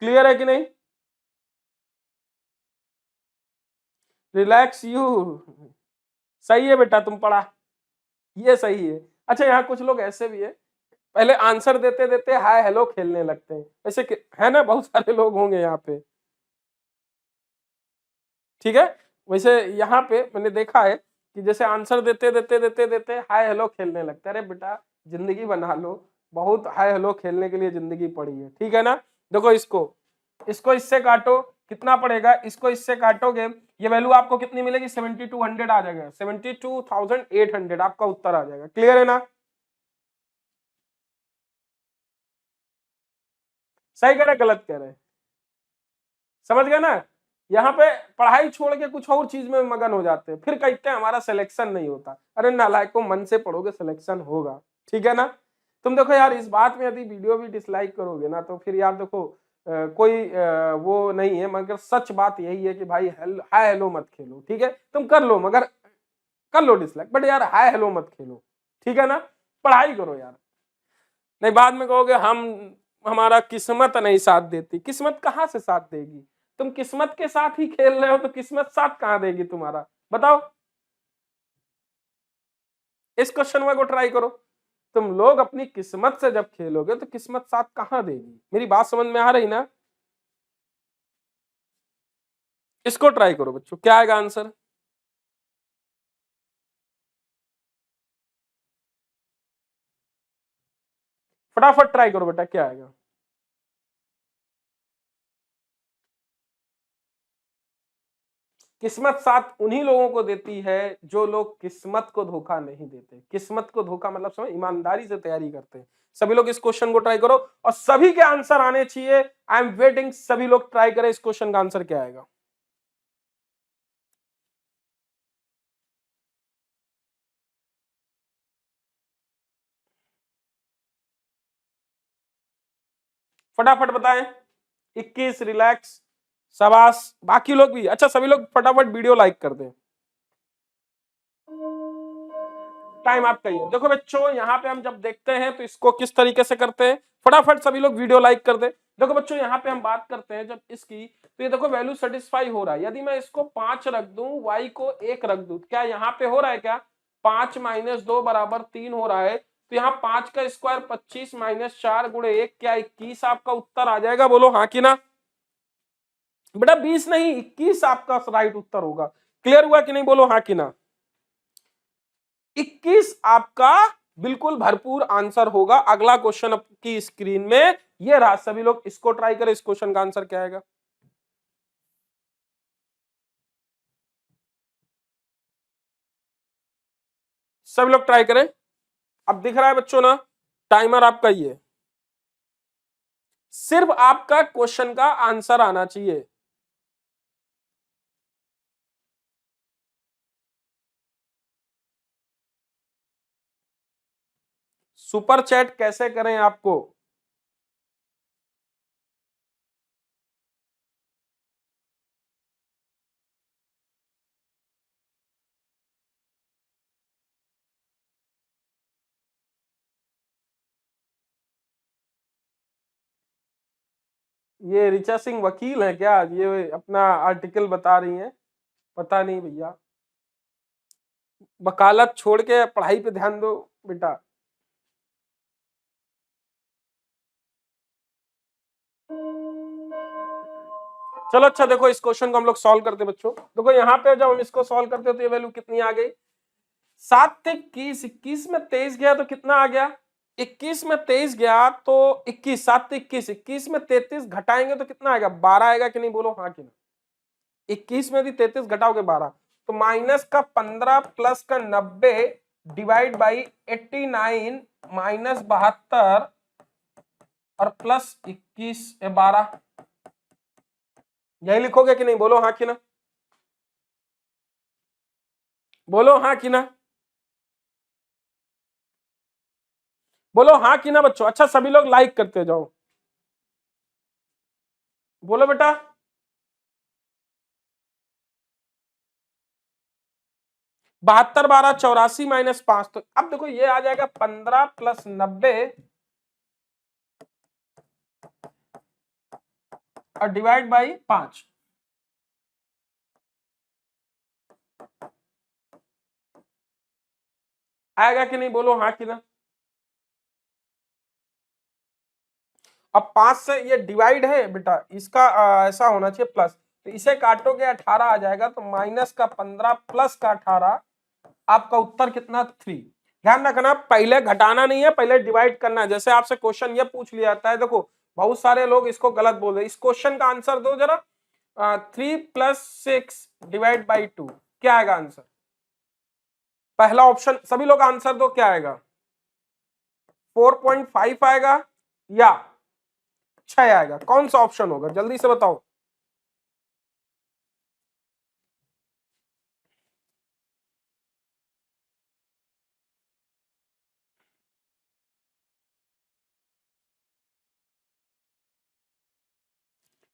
क्लियर है कि नहीं, रिलैक्स यू, सही है बेटा तुम पढ़ा, ये सही है। अच्छा यहाँ कुछ लोग ऐसे भी है, पहले आंसर देते देते हाय हेलो खेलने लगते हैं, ऐसे है ना, बहुत सारे लोग होंगे यहाँ पे, ठीक है। वैसे यहाँ पे मैंने देखा है कि जैसे आंसर देते देते देते देते हाय हेलो खेलने लगता है, अरे बेटा जिंदगी बना लो, बहुत हाय हेलो खेलने के लिए जिंदगी पड़ी है, ठीक है ना। देखो इसको इसको इससे काटो, कितना पड़ेगा, इसको इससे काटोगे, ये वैल्यू आपको कितनी मिलेगी 7200 आ जाएगा, 72,800 आपका उत्तर आ जाएगा, क्लियर है ना, सही कह रहे गलत कह रहे, समझ गए ना। यहाँ पे पढ़ाई छोड़ के कुछ और चीज में मगन हो जाते हैं, फिर कहते हैं हमारा सिलेक्शन नहीं होता, अरे नालायकों मन से पढ़ोगे सिलेक्शन होगा, ठीक है ना। तुम देखो यार इस बात में यदि वीडियो भी डिसलाइक करोगे ना तो फिर यार देखो कोई वो नहीं है, मगर सच बात यही है कि भाई हाय हेलो मत खेलो, ठीक है, तुम कर लो मगर कर लो डिसलाइक, बट यार हाय हेलो मत खेलो, ठीक है ना, पढ़ाई करो यार, नहीं बाद में कहोगे हम हमारा किस्मत नहीं साथ देती, किस्मत कहाँ से साथ देगी, तुम किस्मत के साथ ही खेल रहे हो तो किस्मत साथ कहाँ देगी तुम्हारा, बताओ, इस क्वेश्चन को ट्राई करो, तुम लोग अपनी किस्मत से जब खेलोगे तो किस्मत साथ कहां देगी, मेरी बात समझ में आ रही ना, इसको ट्राई करो बच्चों, क्या आएगा आंसर, फटाफट ट्राई करो बेटा, क्या आएगा, किस्मत साथ उन्हीं लोगों को देती है जो लोग किस्मत को धोखा नहीं देते। किस्मत को धोखा मतलब समझ, ईमानदारी से तैयारी करते हैं। सभी लोग इस क्वेश्चन को ट्राई करो और सभी के आंसर आने चाहिए। आई एम वेटिंग, सभी लोग ट्राई करें इस क्वेश्चन का आंसर क्या आएगा। फटाफट बताएं। 21, रिलैक्स, शाबाश। बाकी लोग भी, अच्छा सभी लोग फटाफट वीडियो लाइक कर दें। टाइम आपका ही है। देखो बच्चों, यहाँ पे हम जब देखते हैं तो इसको किस तरीके से करते हैं, फटाफट सभी लोग वीडियो लाइक कर दे। देखो बच्चों, यहाँ पे हम बात करते हैं जब इसकी, तो ये देखो वैल्यू सेटिस्फाई हो रहा है। यदि मैं इसको 5 रख दूं, y को 1 रख दूं, क्या यहाँ पे हो रहा है क्या? 5 - 2 बराबर 3 हो रहा है। तो यहाँ 5 का स्क्वायर 25 - 4 गुणे 1 क्या 21 आपका उत्तर आ जाएगा? बोलो हाँ कि ना। बेटा 20 नहीं, 21 आपका राइट उत्तर होगा। क्लियर हुआ कि नहीं? बोलो हाँ कि ना। 21 आपका बिल्कुल भरपूर आंसर होगा। अगला क्वेश्चन आपकी स्क्रीन में ये रहा, सभी लोग इसको ट्राई करें। इस क्वेश्चन का आंसर क्या आएगा? सभी लोग ट्राई करें। अब दिख रहा है बच्चों ना, टाइमर आपका ही है। सिर्फ आपका क्वेश्चन का आंसर आना चाहिए। सुपर चैट कैसे करें आपको? ये ऋचा सिंह वकील है क्या? ये अपना आर्टिकल बता रही हैं। पता नहीं भैया, वकालत छोड़ के पढ़ाई पे ध्यान दो बेटा। चलो अच्छा, देखो इस क्वेश्चन को हम लोग सॉल्व करते हैं बच्चों। देखो यहाँ पे जब हम इसको सॉल्व करते हैं तो ये वैल्यू कितनी आ गई? 7 21, 21 में 23 गया तो कितना आ गया? 21 में 23 गया तो 21, 7 21, 21 में 33 घटाएंगे तो कितना आएगा? 12 आएगा कि नहीं? बोलो हाँ कि नहीं। 21 में यदि 33 घटाओगे 12, तो माइनस का 15 प्लस का 90 डिवाइड बाई 89 माइनस 72 और प्लस 21 12, यही लिखोगे कि नहीं? बोलो हाँ कि ना। बोलो हाँ कि ना। बोलो हाँ कि ना बच्चों। अच्छा सभी लोग लाइक करते जाओ। बोलो बेटा। 72 12 84 माइनस 5, तो अब देखो ये आ जाएगा 15 प्लस 90 और डिवाइड बाई 5। आएगा कि नहीं? बोलो हाँ कि ना। अब 5 से ये डिवाइड है बेटा, इसका ऐसा होना चाहिए प्लस, तो इसे काटोगे 18 आ जाएगा, तो माइनस का 15 प्लस का 18, आपका उत्तर कितना? 3। ध्यान रखना, पहले घटाना नहीं है, पहले डिवाइड करना है। जैसे आपसे क्वेश्चन ये पूछ लिया जाता है, देखो बहुत सारे लोग इसको गलत बोल रहे हैं। इस क्वेश्चन का आंसर दो जरा। 3 + 6 डिवाइड बाई 2, क्या आएगा आंसर? पहला ऑप्शन सभी लोग आंसर दो, क्या आएगा? 4.5 आएगा या 6 आएगा? कौन सा ऑप्शन होगा? जल्दी से बताओ।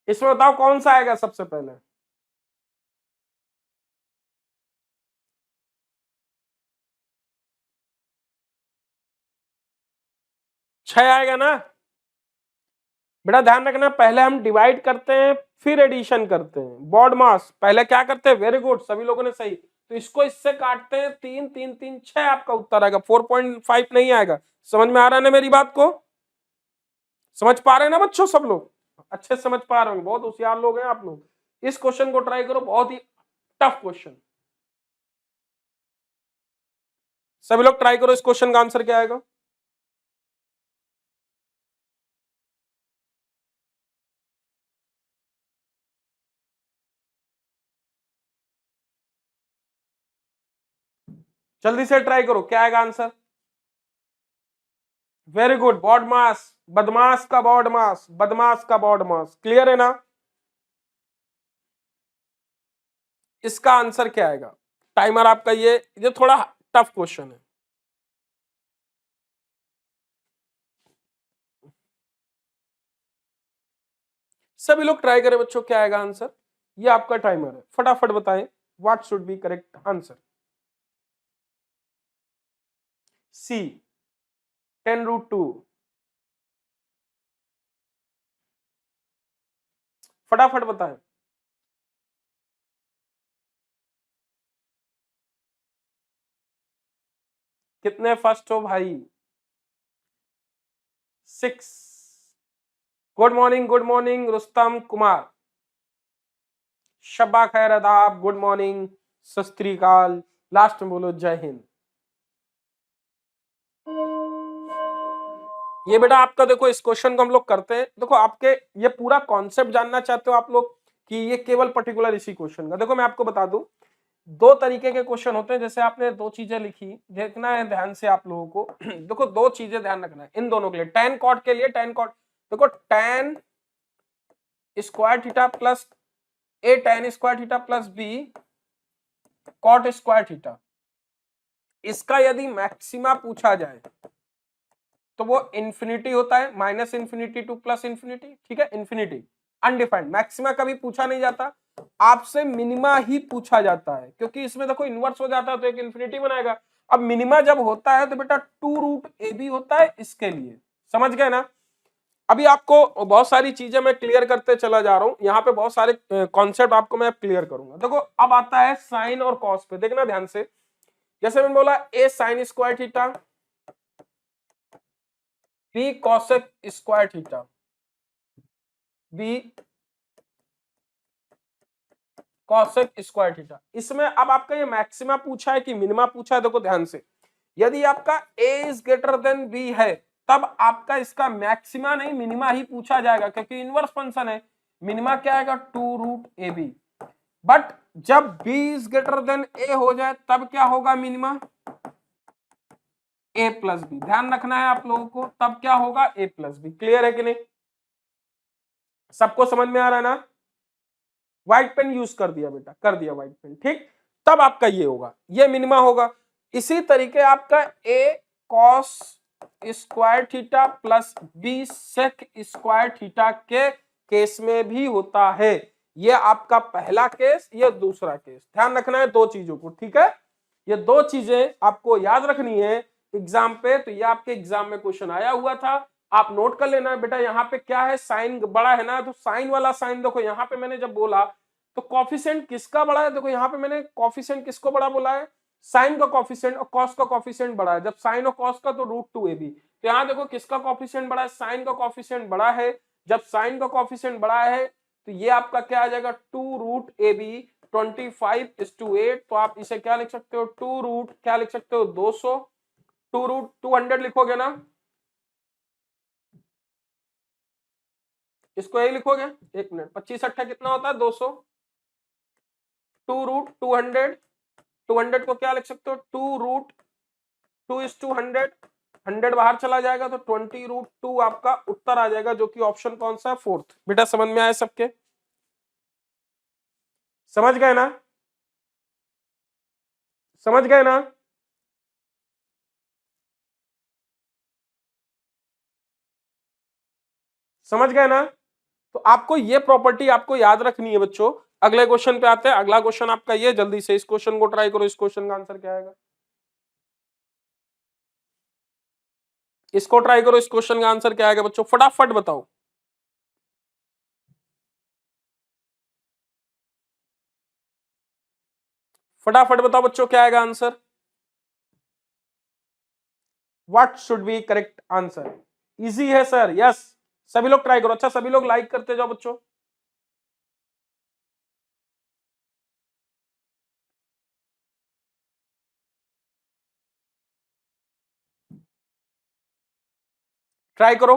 इसमें बताओ कौन सा आएगा सबसे पहले? छह आएगा ना बेटा? ध्यान रखना, पहले हम डिवाइड करते हैं फिर एडिशन करते हैं। बॉड मास पहले क्या करते हैं? वेरी गुड, सभी लोगों ने सही। तो इसको इससे काटते हैं, 3 3 3 6 आपका उत्तर आएगा, 4.5 नहीं आएगा। समझ में आ रहा है ना मेरी बात को? समझ पा रहे हैं ना बच्चों? सब लोग अच्छे से समझ पा रहे होंगे, बहुत होशियार लोग हैं आप लोग। इस क्वेश्चन को ट्राई करो, बहुत ही टफ क्वेश्चन। सभी लोग ट्राई करो, इस क्वेश्चन का आंसर क्या आएगा? जल्दी से ट्राई करो, क्या आएगा आंसर? वेरी गुड, बॉड मास, बदमाश का बॉड मास, बदमाश का बॉड मास, क्लियर है ना? इसका आंसर क्या आएगा? टाइमर आपका ये थोड़ा टफ क्वेश्चन है। सभी लोग ट्राई करें बच्चों, क्या आएगा आंसर? ये आपका टाइमर है, फटाफट बताएं what should be correct answer. C, 10√2। फटाफट बताएं। कितने फर्स्ट हो भाई? 6। गुड मॉर्निंग रुस्तम कुमार, शब्बा खैर, आदाब, गुड मॉर्निंग, सत श्री अकाल, लास्ट में बोलो जय हिंद। ये बेटा आपका देखो, इस क्वेश्चन को हम लोग करते हैं, देखो आपके ये पूरा कॉन्सेप्ट जानना चाहते हो आप लोग कि ये केवल पर्टिकुलर इसी क्वेश्चन का, देखो मैं आपको बता दूं, दो तरीके के क्वेश्चन होते हैं। जैसे आपने दो चीजें लिखी, देखना है ध्यान से आप लोगों को देखो दो चीजें ध्यान रखना है इन दोनों के लिए। tan cot के लिए tan cot, देखो tan square theta plus a tan square theta plus b cot square theta, इसका यदि मैक्सिमा पूछा जाए तो वो इंफिनिटी होता है, minus infinity two plus infinity, ठीक है, इंफिनिटी अनडिफाइंड। मैक्सिमा कभी पूछा नहीं जाता, आपसे मिनिमा ही पूछा जाता है, क्योंकि इसमें देखो इनवर्स हो जाता है तो एक इंफिनिटी बनाएगा। अब मिनिमा जब होता है तो बेटा 2√ab होता है, इसके लिए समझ गए ना? अभी आपको बहुत सारी चीजें मैं क्लियर करते चला जा रहा हूं, यहाँ पे बहुत सारे कॉन्सेप्ट आपको मैं क्लियर करूंगा। देखो अब आता है साइन और कॉस पे, देखना ध्यान से। जैसे मैंने बोला a sin square theta, b cosec square theta, b cosec square theta, इसमें अब आपका ये मैक्सिमा पूछा है कि मिनिमा पूछा है? देखो ध्यान से, यदि आपका a is greater than b है तब आपका इसका मैक्सिमा नहीं मिनिमा ही पूछा जाएगा, क्योंकि इनवर्स फंक्शन है। मिनिमा क्या आएगा? 2√ab। बट जब b is greater than a हो जाए तब क्या होगा? मिनिमा a प्लस बी, ध्यान रखना है आप लोगों को, तब क्या होगा? a plus B. क्लियर है कि नहीं? सबको समझ में आ रहा है ना? व्हाइट पेन यूज कर दिया बेटा, कर दिया व्हाइट पेन, ठीक। तब आपका ये होगा, ये मिनिमा होगा। इसी तरीके आपका a cos square theta plus b sec square theta के केस में भी होता है। ये आपका पहला केस, ये दूसरा केस, ध्यान रखना है दो चीजों को, ठीक है। ये दो चीजें आपको याद रखनी है एग्जाम पे, तो ये आपके एग्जाम में क्वेश्चन आया हुआ था, आप नोट कर लेना बेटा। यहाँ पे क्या है, साइन बड़ा है ना, तो साइन वाला साइन देखो, यहाँ पे मैंने जब बोला तो कॉफिशिएंट किसका बड़ा है? देखो यहाँ पे मैंने कॉफिशिएंट किसको बड़ा बोला है? साइन का कॉफिशिएंट, और कॉस का कॉफिशिएंट बड़ा है। जब साइन और कॉस का तो √2ab, तो यहाँ देखो किसका कॉफिशिएंट बड़ा है? साइन का कॉफिशिएंट बड़ा है। जब साइन का कॉफिशिएंट बड़ा है तो ये आपका क्या आ जाएगा? 2√ab 25:8। तो आप इसे क्या लिख सकते हो? 2 क्या लिख सकते हो? 200। 2√200 लिखोगे ना, इसको यही लिखोगे। एक मिनट, 25 अट्ठा कितना होता है? 200। 2√200, 200 को क्या लिख सकते हो? 2√2:100, 100 बाहर चला जाएगा तो 20√2 आपका उत्तर आ जाएगा, जो कि ऑप्शन कौन सा है? फोर्थ। बेटा समझ में आया सबके? समझ गए ना? समझ गए ना? समझ गए ना? तो आपको ये प्रॉपर्टी आपको याद रखनी है बच्चों। अगले क्वेश्चन पे आते हैं। अगला क्वेश्चन आपका ये, जल्दी से इस क्वेश्चन को ट्राई करो। इस क्वेश्चन का आंसर क्या आएगा? इसको ट्राई करो, इस क्वेश्चन का आंसर क्या आएगा बच्चों? फटाफट बताओ। फटाफट बताओ बच्चों, क्या आएगा answer? What should be correct answer? Easy है सर, यस। सभी लोग ट्राई करो। अच्छा सभी लोग लाइक करते जाओ बच्चों। ट्राई करो।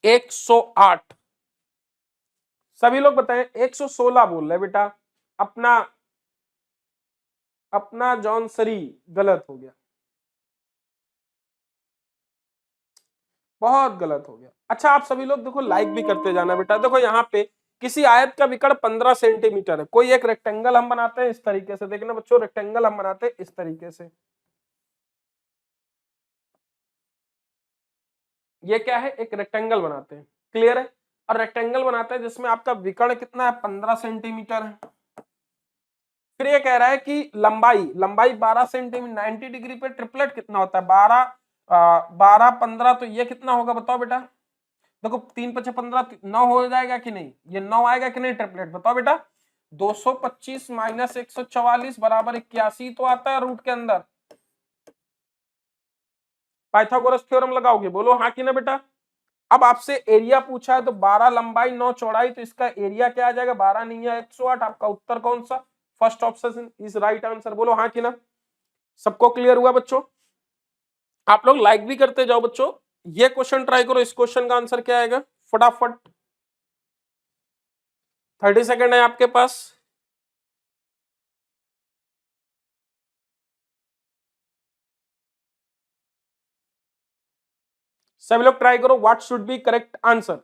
108। सभी लोग बताएं। 116 बोल रहे बेटा अपना। अपना जॉनसरी गलत हो गया, बहुत गलत हो गया। अच्छा आप सभी लोग देखो लाइक भी करते जाना बेटा। देखो यहाँ पे किसी आयत का विकर्ण 15 सेंटीमीटर है, कोई एक रेक्टेंगल हम बनाते हैं इस तरीके से, देखना बच्चों रेक्टेंगल हम बनाते हैं इस तरीके से, ये क्या है एक रेक्टेंगल बनाते हैं, क्लियर है। और रेक्टेंगल बनाते हैं जिसमें आपका विकर्ण कितना है 15 सेंटीमीटर है। फिर ये कह रहा है कि लंबाई लंबाई 12 सेंटीमीटर, 90 डिग्री पे ट्रिपलेट कितना होता है 12 12 15, तो ये कितना होगा बताओ बेटा। देखो 3 5 15 9 हो जाएगा कि नहीं, ये 9 आएगा कि नहीं ट्रिपलेट, बताओ बेटा। 225 माइनस 144 बराबर 81 तो आता है रूट के अंदर। पाइथागोरस थ्योरम लगाओगे, बोलो हाँ कि ना बेटा। अब आपसे एरिया पूछा है तो 12 लंबाई 9 चौड़ाई, तो इसका एरिया क्या आ जाएगा 12 नहीं है 108। आपका उत्तर कौन सा, first option is right answer, बोलो हाँ कि ना। सबको क्लियर हुआ बच्चों। आप लोग लाइक भी करते जाओ बच्चों। ये क्वेश्चन ट्राई करो, इस क्वेश्चन का आंसर क्या आएगा फटाफट, 30 सेकेंड है आपके पास। सभी लोग ट्राई करो, what should be correct answer,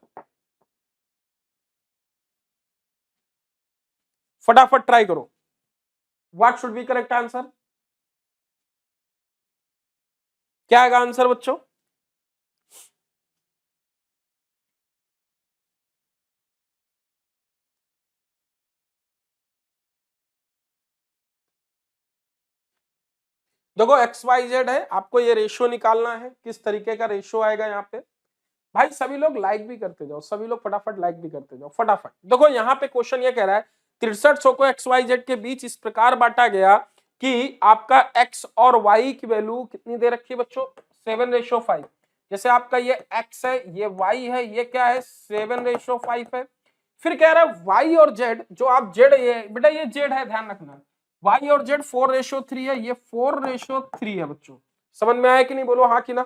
फटाफट ट्राई करो, what should be correct answer, क्या आएगा आंसर बच्चों। देखो एक्स वाई जेड है, आपको ये रेशियो निकालना है, किस तरीके का रेशियो आएगा यहाँ पे। भाई सभी लोग लाइक भी करते जाओ, सभी लोग फटाफट लाइक भी करते जाओ फटाफट। देखो यहाँ पे क्वेश्चन ये कह रहा है 63 को एक्स वाई जेड के बीच इस प्रकार बांटा गया कि आपका एक्स और वाई की वैल्यू कितनी दे रखी है बच्चों 7:5। जैसे आपका ये एक्स है ये वाई है, ये क्या है 7:5 है। फिर कह रहा है वाई और जेड, जो आप जेड ये बेटा ये जेड है ध्यान रखना, वाई और जेड 4:3 है, ये 4:3 है बच्चों। समझ में आया कि नहीं, बोलो हाँ कि ना।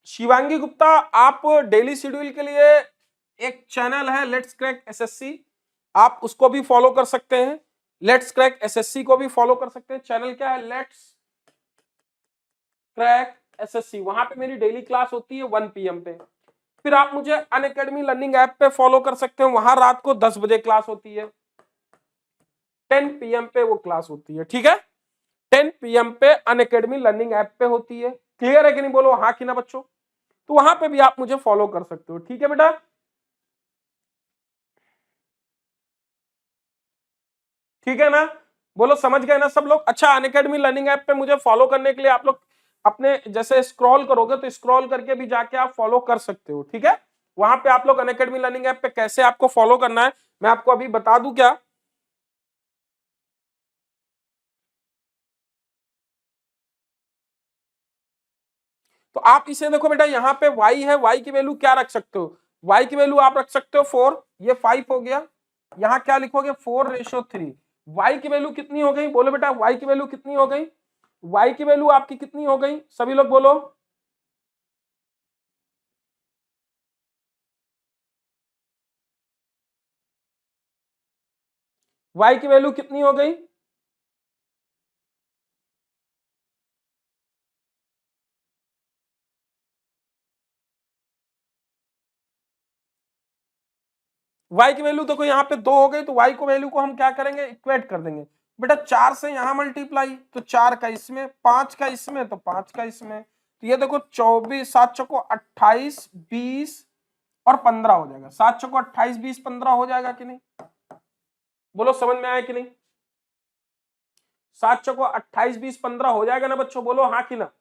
शिवांगी गुप्ता, आप डेली शेड्यूल के लिए एक चैनल है लेट्स क्रैक एसएससी, आप उसको भी फॉलो कर सकते हैं। लेट्स क्रैक एसएससी को भी फॉलो कर सकते हैं। चैनल क्या है लेट्स क्रैक एसएससी, वहां पे मेरी डेली क्लास होती है 1 PM पे। फिर आप मुझे अनअकैडमी लर्निंग ऐप पे फॉलो कर सकते हैं, वहां रात को 10 बजे क्लास होती है, 10 PM पे वो क्लास होती है, ठीक है 10 PM पे अनअकैडमी लर्निंग ऐप पे होती है। क्लियर है कि नहीं, बोलो हाँ कि ना बच्चों। तो वहां पे भी आप मुझे फॉलो कर सकते हो, ठीक है बेटा। ठीक है ना, बोलो समझ गए ना सब लोग। अच्छा अनअकैडमी लर्निंग ऐप पे मुझे फॉलो करने के लिए आप लोग अपने जैसे स्क्रॉल करोगे तो स्क्रॉल करके भी जाके आप फॉलो कर सकते हो, ठीक है। वहां पे आप लोग अनअकैडमी लर्निंग ऐप पे कैसे आपको फॉलो करना है मैं आपको अभी बता दूं क्या। तो आप इसे देखो बेटा, यहाँ पे y है, y की वैल्यू क्या रख सकते हो, y की वैल्यू आप रख सकते हो 4, ये 5 हो गया। यहाँ क्या लिखोगे 4:3। y की वैल्यू कितनी हो गई, बोलो बेटा y की वैल्यू कितनी हो गई, y की वैल्यू आपकी कितनी हो गई, सभी लोग बोलो। y की वैल्यू कितनी हो गई, y की वैल्यू देखो यहाँ पे 2 हो गई, तो y को वैल्यू को हम क्या करेंगे इक्वेट कर देंगे। बेटा 4 से यहाँ मल्टीप्लाई, तो 4 का इसमें, 5 का इसमें, तो 5 का इसमें, तो ये देखो 24 7 चौको 28 20 और 15 हो जाएगा। 7 चौको 28 20 15 हो जाएगा कि नहीं, बोलो समझ में आया कि नहीं। 7 चौको 28 20 15 हो जाएगा ना बच्चों, बोलो हाँ कि ना।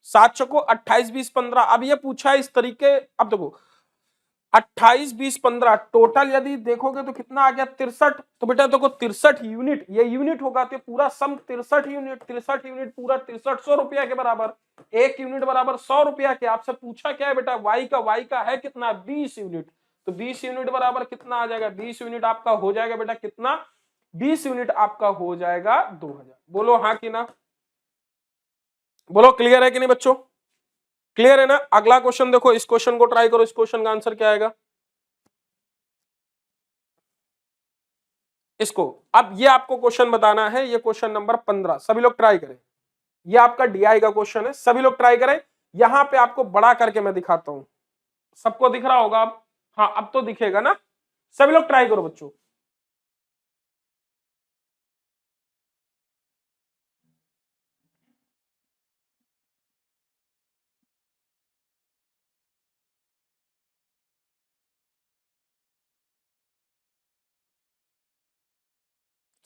7 चौको 28 20 15। अब ये पूछा है इस तरीके, अब देखो 28 20 15 टोटल यदि देखोगे तो कितना आ गया 63। तो बेटा देखो 63 यूनिट, ये यूनिट होगा तो पूरा सम 63 यूनिट, 63 यूनिट पूरा 6300 रुपया के बराबर, एक यूनिट बराबर 100 रुपया के। आपसे पूछा क्या है बेटा y का है कितना 20 यूनिट, तो 20 यूनिट बराबर कितना आ जाएगा, 20 यूनिट आपका हो जाएगा बेटा कितना, 20 यूनिट आपका हो जाएगा 2000। बोलो हाँ कि ना, बोलो क्लियर है कि नहीं बच्चों, क्लियर है ना। अगला क्वेश्चन देखो, इस क्वेश्चन को ट्राई करो, इस क्वेश्चन का आंसर क्या आएगा। इसको। अब ये आपको क्वेश्चन बताना है, ये क्वेश्चन नंबर 15, सभी लोग ट्राई करें। ये आपका डीआई का क्वेश्चन है, सभी लोग ट्राई करें। यहां पे आपको बड़ा करके मैं दिखाता हूं, सबको दिख रहा होगा अब? हाँ अब तो दिखेगा ना, सभी लोग ट्राई करो बच्चों।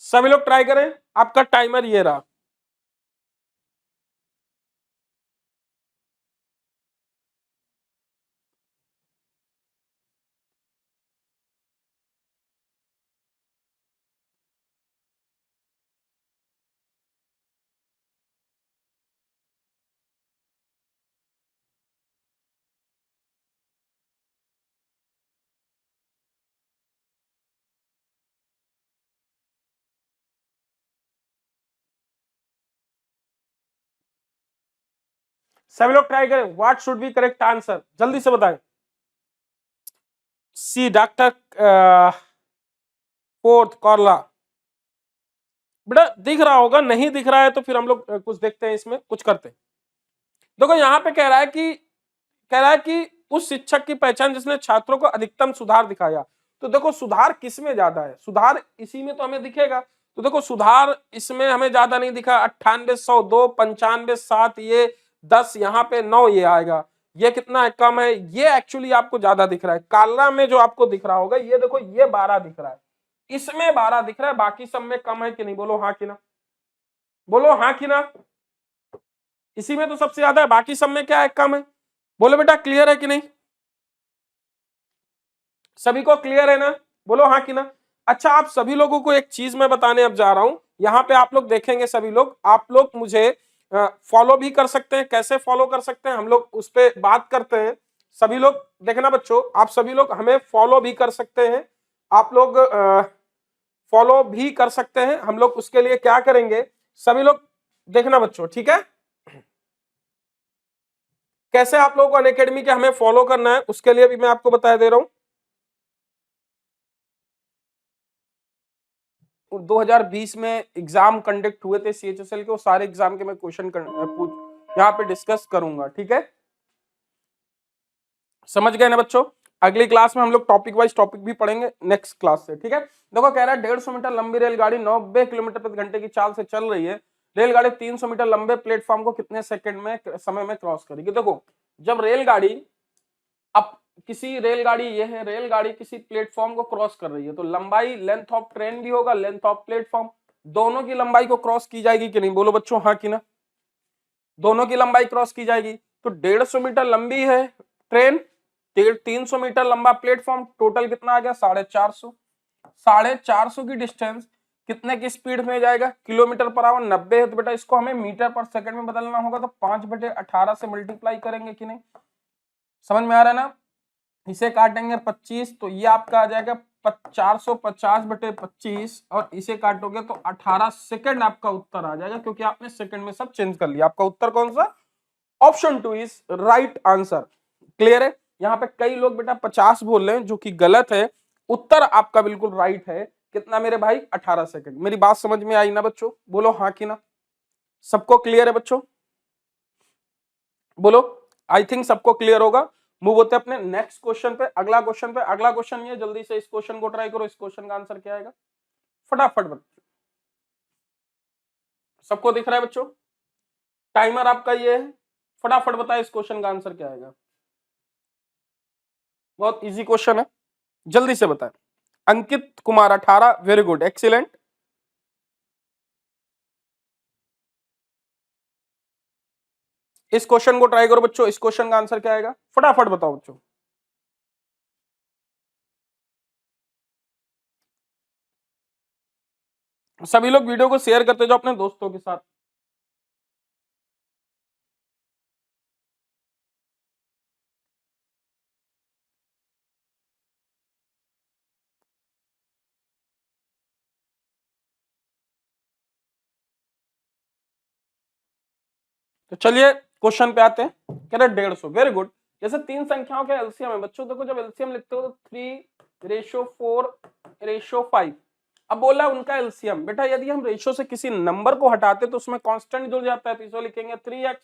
सभी लोग ट्राई करें, आपका टाइमर ये रहा। सभी लोग ट्राई करें, what should be correct answer, जल्दी से बताएं। सी डॉक्टर फोर्थ कॉर्ला। बेटा दिख रहा होगा, नहीं दिख रहा है तो फिर हम लोग कुछ देखते हैं, इसमें कुछ करते हैं। देखो यहाँ पे कह रहा है कि उस शिक्षक की पहचान जिसने छात्रों को अधिकतम सुधार दिखाया। तो देखो सुधार किसमें ज्यादा है, सुधार इसी में तो हमें दिखेगा। तो देखो सुधार इसमें हमें ज्यादा नहीं दिखा, 98, 102, 95, 7, ये 10, यहाँ पे 9 ये आएगा। ये कितना है, कम है। ये एक्चुअली आपको ज्यादा दिख रहा है, काला में जो आपको दिख रहा होगा, ये देखो ये 12 दिख रहा है, इसमें 12 दिख रहा है, बाकी सब में कम है कि नहीं, बोलो हाँ कि ना, बोलो हाँ कि ना। इसी में तो सबसे ज्यादा है, बाकी सब में क्या है, कम है। बोलो बेटा क्लियर है कि नहीं, सभी को क्लियर है ना, बोलो हाँ कि ना। अच्छा आप सभी लोगों को एक चीज मैं बताने अब जा रहा हूं, यहाँ पे आप लोग देखेंगे, सभी लोग आप लोग मुझे फॉलो भी कर सकते हैं। कैसे फॉलो कर सकते हैं, हम लोग उस पर बात करते हैं। सभी लोग देखना बच्चों, आप सभी लोग हमें फॉलो भी कर सकते हैं, आप लोग फॉलो भी कर सकते हैं। हम लोग उसके लिए क्या करेंगे, सभी लोग देखना बच्चों, ठीक है। कैसे आप लोगों को अनअकैडमी के हमें फॉलो करना है, उसके लिए भी मैं आपको बता दे रहा हूं। 2020 में एग्जाम कंडक्ट हुए थे सीएचएसएल के, वो सारे एग्जाम के मैं क्वेश्चन यहाँ पे डिस्कस करूंगा, ठीक है। समझ गए ना बच्चों, अगली क्लास में हम लोग टॉपिक वाइज टॉपिक भी पढ़ेंगे नेक्स्ट क्लास से, ठीक है। देखो कह रहा है 150 मीटर लंबी रेलगाड़ी 90 किलोमीटर प्रति घंटे की चाल से चल रही है, रेलगाड़ी 300 मीटर लंबे प्लेटफॉर्म को कितने सेकंड में समय में क्रॉस करेगी। देखो जब रेलगाड़ी, अब किसी रेलगाड़ी, ये है रेलगाड़ी किसी प्लेटफॉर्म को क्रॉस कर रही है, तो लंबाई लेंथ ऑफ ट्रेन भी होगा, लेंथ ऑफ प्लेटफॉर्म, दोनों की लंबाई को क्रॉस की जाएगी कि नहीं, बोलो बच्चों हाँ कि ना, दोनों की लंबाई क्रॉस की जाएगी। तो 150 मीटर लंबी है ट्रेन, 300 मीटर लंबा प्लेटफॉर्म, टोटल कितना आ गया 450। 450 की डिस्टेंस कितने की स्पीड में जाएगा, किलोमीटर पर आवर 90 है, तो बेटा इसको हमें मीटर पर सेकंड में बदलना होगा, तो 5/18 से मल्टीप्लाई करेंगे कि नहीं, समझ में आ रहा है ना। इसे काटेंगे 25, तो ये आपका आ जाएगा 450/25, और इसे काटोगे तो 18 सेकंड आपका उत्तर आ जाएगा, क्योंकि आपने सेकंड में सब चेंज कर लिया। आपका उत्तर कौन सा, option 2 is right answer. Clear है। यहाँ पे कई लोग बेटा 50 बोल रहे हैं, जो कि गलत है, उत्तर आपका बिल्कुल राइट है। कितना मेरे भाई, 18 सेकंड। मेरी बात समझ में आई ना बच्चों, बोलो हाँ कि ना, सबको क्लियर है बच्चों, बोलो। आई थिंक सबको क्लियर होगा। मूव होते हैं अपने नेक्स्ट क्वेश्चन पे, अगला क्वेश्चन पे। अगला क्वेश्चन ये, जल्दी से इस क्वेश्चन को ट्राई करो, इस क्वेश्चन का आंसर क्या आएगा, फटाफट बच्चों, सबको दिख रहा है बच्चों, टाइमर आपका ये है, फटाफट बताए इस क्वेश्चन का आंसर क्या आएगा। बहुत इजी क्वेश्चन है, जल्दी से बताएं। Ankit Kumar 18, very good, excellent. इस क्वेश्चन को ट्राई करो बच्चों, इस क्वेश्चन का आंसर क्या आएगा, फटाफट बताओ बच्चों। सभी लोग वीडियो को शेयर करते जाओ अपने दोस्तों के साथ। तो चलिए क्वेश्चन पे आते हैं। कह रहे 150, वेरी गुड। जैसे तीन संख्याओं के एलसीएम है बच्चों, देखो जब एलसीएम लिखते हो तो 3:4:5, अब बोला उनका एलसीएम। बेटा यदि हम रेशियो से किसी नंबर को हटाते तो उसमें कांस्टेंट जुड़ जाता है, तो इसको लिखेंगे 3x,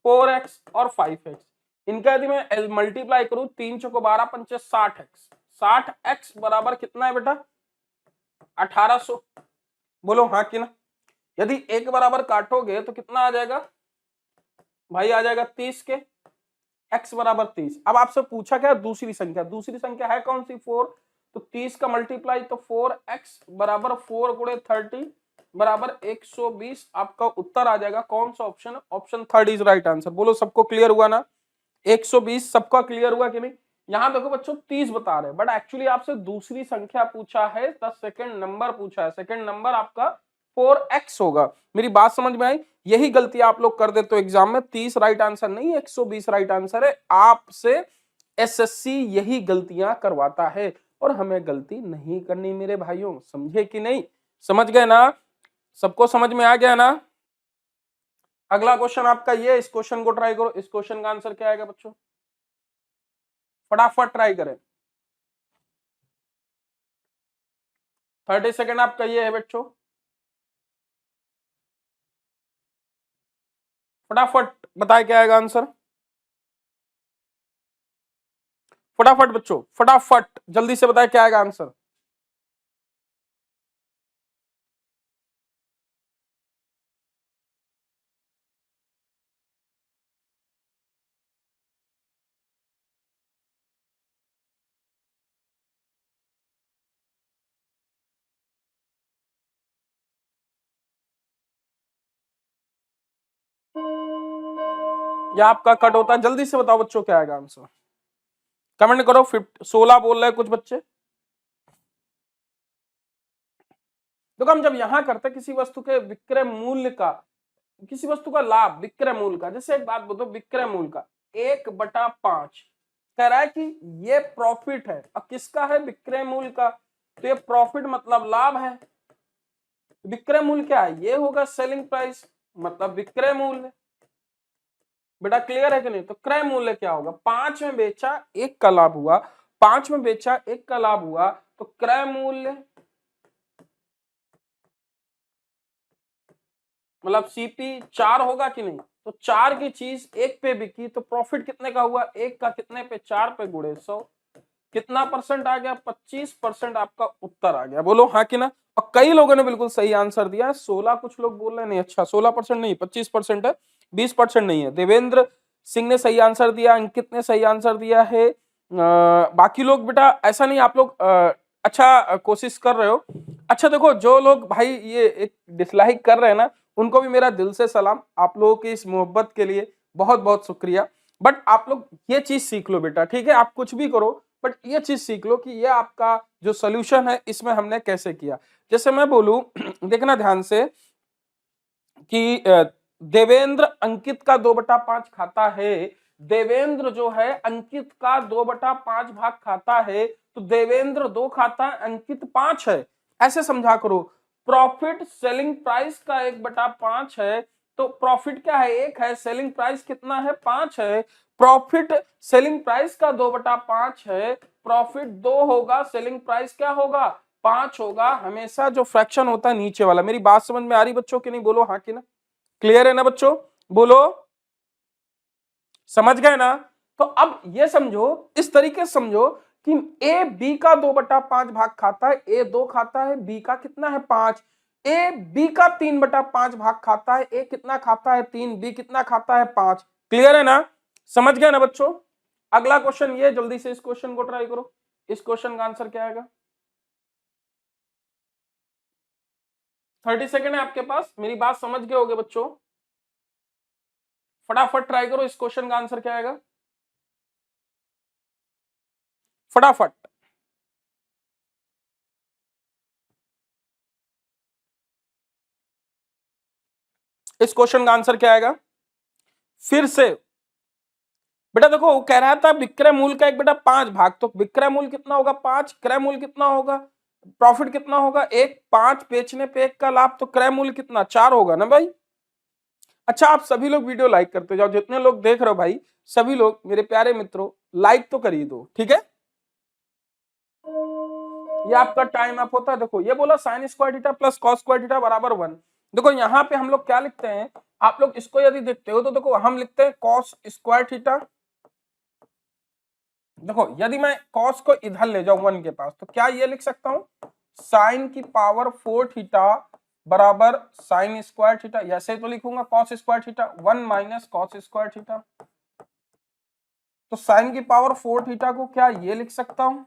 4x और 5x। इनका यदि मैं मल्टीप्लाई करूं 3 चौको 12 पंचे 60x, 60x बराबर कितना है बेटा 1800। बोलो हाँ कि ना। यदि एक बराबर काटोगे तो कितना आ जाएगा भाई, आ जाएगा 30 के, x बराबर 30। अब आपसे पूछा क्या दूसरी संख्या, दूसरी संख्या है कौन सी 4, तो 30 का मल्टीप्लाई तो 4x बराबर 4 गुणे 30 बराबर 120। आपका उत्तर आ जाएगा कौन सा option, option third is right answer. बोलो सबको क्लियर हुआ ना, 120 सबका क्लियर हुआ कि नहीं। यहां देखो बच्चों 30 बता रहे हैं, बट एक्चुअली आपसे दूसरी संख्या पूछा है, द सेकंड नंबर पूछा है, सेकंड नंबर आपका 4x होगा। मेरी बात समझ में आई। यही गलती आप लोग कर देते हो एग्जाम में, 30 राइट आंसर नहीं 120 राइट आंसर है। आपसे एसएससी यही गलतियां करवाता है और हमें गलती नहीं करनी मेरे भाइयों, समझे कि नहीं, समझ गए ना, सबको समझ में आ गया ना। अगला क्वेश्चन आपका ये, इस क्वेश्चन को ट्राई करो। इस क्वेश्चन का आंसर क्या आएगा बच्चों, फटाफट ट्राई करें। 30 सेकेंड आपका ये है बच्चों, फटाफट बताए क्या आएगा आंसर, फटाफट बच्चों फटाफट जल्दी से बताए क्या आएगा आंसर। या आपका कट होता है, जल्दी से बताओ बच्चों क्या आएगा आंसर, कमेंट करो। 16 बोल रहे हैं कुछ बच्चे। देखो हम जब यहां करते किसी वस्तु के विक्रय मूल्य का, किसी वस्तु का लाभ विक्रय मूल्य का, जैसे एक बात बताओ, विक्रय मूल्य का 1/5 कह रहा है कि ये प्रॉफिट है, और किसका है विक्रय मूल्य का, तो ये प्रॉफिट मतलब लाभ है। विक्रय मूल्य क्या है, ये होगा सेलिंग प्राइस मतलब विक्रय मूल्य। बेटा क्लियर है कि नहीं, तो क्रय मूल्य क्या होगा, 5 में बेचा 1 का लाभ हुआ, 5 में बेचा 1 का लाभ हुआ, तो क्रय मूल्य मतलब सीपी 4 होगा कि नहीं, तो 4 की चीज 1 पे बिकी तो प्रॉफिट कितने का हुआ, 1 का कितने पे 4 पे गुणे 100, कितना परसेंट आ गया 25% आपका उत्तर आ गया। बोलो हाँ कि ना। और कई लोगों ने बिल्कुल सही आंसर दिया, 16 कुछ लोग बोल रहे हैं नहीं, अच्छा 16% नहीं 25% है, 20% नहीं है। देवेंद्र सिंह ने सही आंसर दिया, अंकित ने सही आंसर दिया है, बाकी लोग बेटा ऐसा नहीं, आप लोग अच्छा कोशिश कर रहे हो। अच्छा देखो जो लोग भाई ये एक डिसलाइक कर रहे हैं ना, उनको भी मेरा दिल से सलाम, आप लोगों की इस मोहब्बत के लिए बहुत बहुत शुक्रिया। बट आप लोग ये चीज सीख लो बेटा, ठीक है, आप कुछ भी करो बट ये चीज सीख लो कि ये आपका जो सोल्यूशन है इसमें हमने कैसे किया। जैसे मैं बोलूं देखना ध्यान से कि देवेंद्र अंकित का 2/5 खाता है, देवेंद्र जो है अंकित का 2/5 भाग खाता है, तो देवेंद्र 2 खाता है, अंकित 5 है, ऐसे समझा करो। प्रॉफिट सेलिंग प्राइस का 1/5 है, तो प्रॉफिट क्या है 1 है, सेलिंग प्राइस कितना है 5 है, प्रॉफिट सेलिंग प्राइस का 2/5 है, प्रॉफिट 2 होगा, सेलिंग प्राइस क्या होगा 5 होगा। हमेशा जो फ्रैक्शन होता है नीचे वाला। मेरी बात समझ में आ रही बच्चों की नहीं, बोलो हाँ कि ना, क्लियर है ना बच्चों, बोलो समझ गए ना। तो अब ये समझो, इस तरीके से समझो कि ए बी का 2/5 भाग खाता है, ए 2 खाता है, बी का कितना है 5, ए बी का 3/5 भाग खाता है, ए कितना खाता है 3, बी कितना खाता है 5। क्लियर है ना, समझ गए ना बच्चों। अगला क्वेश्चन ये, जल्दी से इस क्वेश्चन को ट्राई करो। इस क्वेश्चन का आंसर क्या आएगा, 30 सेकेंड है आपके पास, मेरी बात समझ गए होगे बच्चों, फटाफट ट्राई करो। इस क्वेश्चन का आंसर क्या आएगा, फटाफट। इस क्वेश्चन का आंसर क्या आएगा, फिर से बेटा देखो वो कह रहा था विक्रय मूल्य का 1/5 भाग, तो विक्रय मूल्य कितना होगा 5, क्रय मूल्य कितना होगा, प्रॉफिट कितना होगा 1, 5 बेचने पे 1 का लाभ, तो क्रय मूल्य कितना 4 होगा ना भाई। अच्छा आप सभी लोग वीडियो लाइक करते जाओ, जितने लोग देख रहे हो भाई सभी लोग मेरे प्यारे मित्रों लाइक तो करिए दो, ठीक है। ये आपका टाइम अप होता है। देखो ये बोला sine square theta plus cos square theta बराबर 1। देखो यहाँ पे हम लोग क्या लिखते हैं, आप लोग इसको यदि देखते हो तो देखो हम लिखते हैं कॉस स्क्वायर थीटा। देखो यदि मैं कॉस को इधर ले जाऊं 1 के पास तो क्या ये लिख सकता हूं साइन की पावर 4 थीटा बराबर साइन स्क्वायर थीटा। ऐसे तो लिखूंगा cos square theta 1 minus cos square theta. तो साइन की पावर 4 थीटा को क्या ये लिख सकता हूं,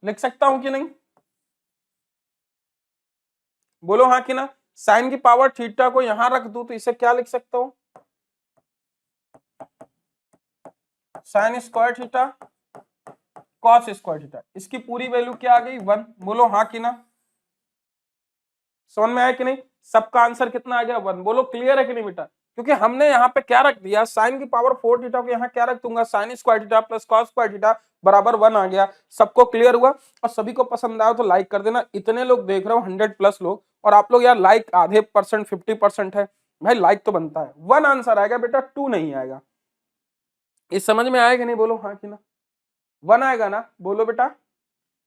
लिख सकता हूं कि नहीं, बोलो हाँ कि ना। साइन की पावर थीटा को यहां रख दूं तो इसे क्या लिख सकता हूं, sine square theta cos square theta. इसकी पूरी वैल्यू क्या आ गई 1। बोलो हाँ कि ना, समझ में आया कि नहीं। सबका आंसर कितना आ गया 1। बोलो क्लियर है कि नहीं बेटा। क्योंकि हमने यहाँ पे क्या रख दिया साइन की पावर 4 थीटा को यहाँ क्या रख दूंगा sine square theta plus cos square theta बराबर 1 आ गया। सबको क्लियर हुआ और सभी को पसंद आया तो लाइक कर देना। इतने लोग देख रहे हो 100+ लोग और आप लोग यार लाइक आधे परसेंट 50% है भाई, लाइक तो बनता है। 1 आंसर आएगा बेटा 2 नहीं आएगा। इस समझ में आएगा नहीं, बोलो हाँ कि ना। 1 आएगा ना, बोलो बेटा।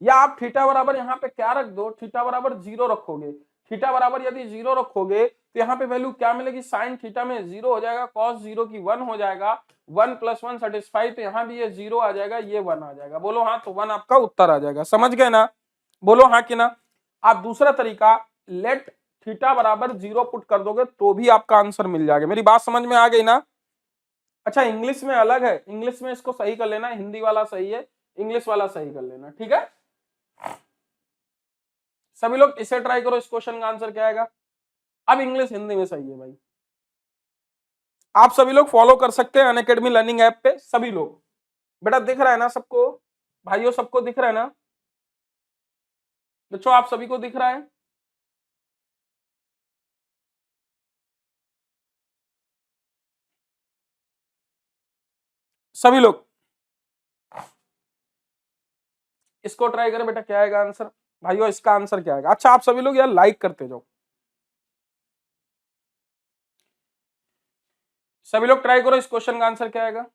या आप थीटा बराबर यहाँ पे क्या रख दो, थीटा बराबर 0 रखोगे। थीटा बराबर यदि 0 रखोगे तो यहाँ पे वैल्यू क्या मिलेगी साइन थीटा में 0 हो जाएगा, कॉस 0 की 1 हो जाएगा, 1 + 1 सेटिस्फाई, तो यहाँ भी ये 0 आ जाएगा, ये 1 आ जाएगा। बोलो हाँ, तो 1 आपका उत्तर आ जाएगा। समझ गए ना, बोलो हाँ कि ना। आप दूसरा तरीका लेट थीटा बराबर 0 पुट कर दोगे तो भी आपका आंसर मिल जाएगा। मेरी बात समझ में आ गई ना। अच्छा इंग्लिश में अलग है, इंग्लिश में इसको सही कर लेना, हिंदी वाला सही है, इंग्लिश वाला सही कर लेना, ठीक है। सभी लोग इसे ट्राई करो, इस क्वेश्चन का आंसर क्या आएगा। अब इंग्लिश हिंदी में सही है भाई। आप सभी लोग फॉलो कर सकते हैं अनअकैडमी लर्निंग ऐप पे, सभी लोग। बेटा दिख रहा है ना सबको, भाइयों सबको दिख रहा है ना बच्चों, आप सभी को दिख रहा है। सभी लोग इसको ट्राई करें बेटा, क्या आएगा आंसर भाइयों, इसका आंसर क्या आएगा। अच्छा आप सभी लोग यार लाइक करते जाओ, सभी लोग ट्राई करो, इस क्वेश्चन का आंसर क्या आएगा।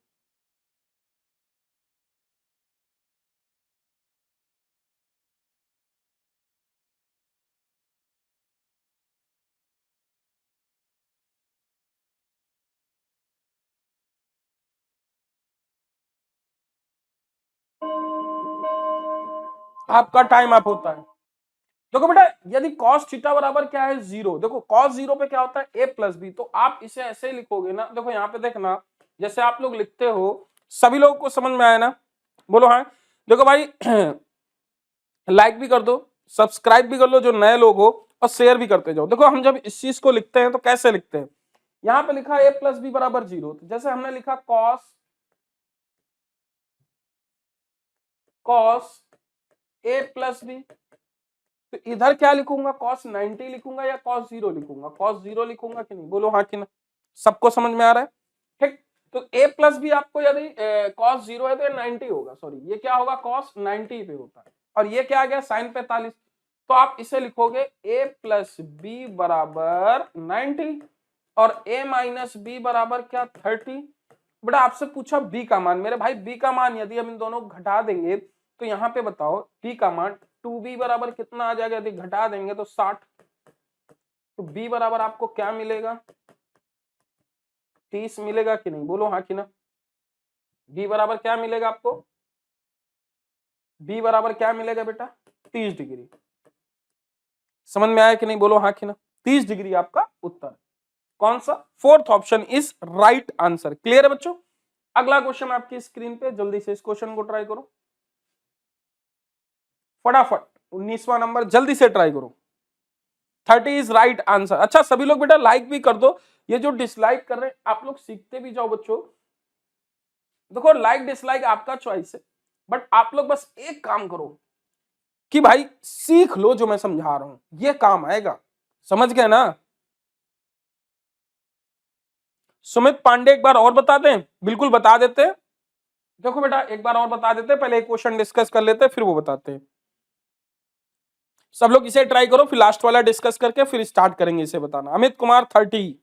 आपका टाइम अप होता है। देखो बेटा यदि cos थीटा बराबर क्या है 0, देखो cos 0 पे क्या होता है a + b, तो आप इसे ऐसे लिखोगे ना। देखो यहाँ पे देखना, जैसे आप लोग लिखते हो, सभी लोगों को समझ में आया ना, बोलो हाँ। देखो भाई लाइक भी कर दो, सब्सक्राइब भी कर लो जो नए लोग हो, और शेयर भी करते जाओ। देखो हम जब इस चीज को लिखते हैं तो कैसे लिखते हैं, यहाँ पे लिखा a + b बराबर 0, तो जैसे हमने लिखा cos a + b, तो इधर क्या लिखूंगा cos 90 लिखूंगा या cos 0 लिखूंगा, cos 0 लिखूंगा कि नहीं, बोलो हाँ कि ना। सबको समझ में आ रहा है, ठीक। तो a + b आपको यदि cos 0 है तो ये 90 होगा, सॉरी ये क्या होगा cos 90 पे होता है, और ये क्या आ गया sin 45, तो आप इसे लिखोगे a + b बराबर 90 और a - b बराबर क्या 30। बेटा आपसे पूछा b का मान, मेरे भाई b का मान यदि हम इन दोनों को घटा देंगे तो यहाँ पे बताओ b का मान 2b बराबर कितना आ जाएगा, यदि घटा देंगे तो 60। तो b बराबर आपको क्या मिलेगा 30 मिलेगा कि नहीं, बोलो हाँ कि ना। b बराबर क्या मिलेगा आपको, b बराबर क्या मिलेगा बेटा 30 डिग्री। समझ में आया कि नहीं, बोलो हाँ कि ना। 30 डिग्री आपका उत्तर, कौन सा, fourth option is right answer. Clear है बच्चों। अगला क्वेश्चन आपकी स्क्रीन पे, जल्दी से इस क्वेश्चन को ट्राई करो फटाफट। 19वां नंबर, जल्दी से ट्राई करो। 30 इज राइट आंसर। अच्छा सभी लोग बेटा लाइक भी कर दो, ये जो डिसलाइक कर रहे हैं आप लोग सीखते भी जाओ बच्चों। देखो लाइक डिसलाइक आपका चॉइस है, बट आप लोग बस एक काम करो कि भाई सीख लो जो मैं समझा रहा हूं, ये काम आएगा। समझ गए ना। सुमित पांडे एक बार और बता दें, बिल्कुल बता देते। देखो बेटा एक बार और बता देते, पहले एक क्वेश्चन डिस्कस कर लेते फिर वो बताते हैं। सब लोग इसे ट्राई करो, फिर लास्ट वाला डिस्कस करके फिर स्टार्ट करेंगे इसे बताना। Amit Kumar 30,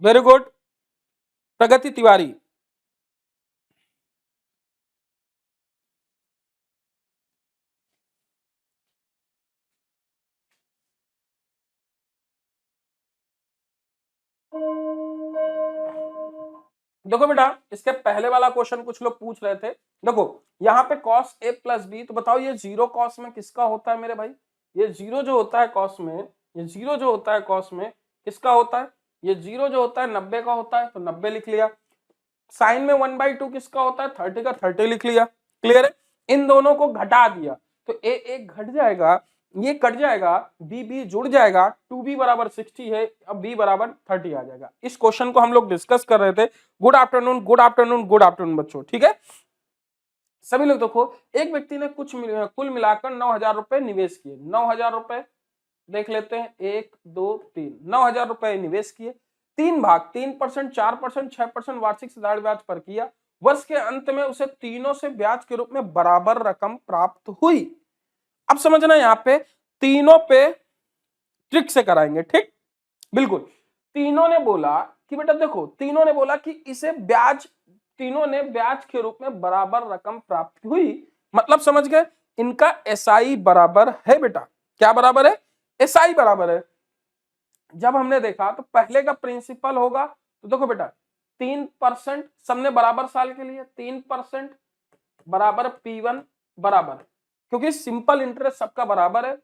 very good. प्रगति तिवारी, देखो बेटा, इसके पहले वाला क्वेश्चन कुछ लोग पूछ रहे थे। देखो यहाँ पे cos a प्लस बी, तो बताओ ये जीरो कॉस में किसका होता है मेरे भाई? ये जीरो जो होता है कॉस में, ये जीरो जो होता है कॉस में किसका होता है? ये जीरो जो होता है 90 का होता है, तो 90 लिख लिया। साइन में 1/2 किसका होता है? 30 का, 30 लिख लिया। क्लियर है? इन दोनों को घटा दिया तो ए एक घट जाएगा, ये कट जाएगा, बी बी जुड़ जाएगा, 2b बराबर 60 है, अब b बराबर 30 आ जाएगा। इस क्वेश्चन को हम लोग डिस्कस कर रहे थे। Good afternoon, good afternoon, good afternoon बच्चों, ठीक है? सभी लोग देखो, एक व्यक्ति ने कुल मिलाकर 9,000 रुपए निवेश किए। 9,000 रुपए देख लेते हैं, 1 2 3, 9,000 रुपए निवेश किए। 3 भाग, 3%, 4%, 6% वार्षिक साधारण ब्याज पर किया। वर्ष के अंत में उसे तीनों से ब्याज के रूप में बराबर रकम प्राप्त हुई। अब समझना, यहाँ पे तीनों पे ट्रिक से कराएंगे, ठीक? बिल्कुल। तीनों ने बोला कि बेटा देखो, तीनों ने बोला कि इसे ब्याज, तीनों ने ब्याज के रूप में बराबर रकम प्राप्त हुई। मतलब समझ गए, इनका एसआई बराबर है बेटा। क्या बराबर है? एसआई बराबर है। जब हमने देखा तो पहले का प्रिंसिपल होगा, तो देखो बेटा 3% सबने बराबर साल के लिए, 3% बराबर P1 बराबर, क्योंकि सिंपल इंटरेस्ट सबका बराबर है।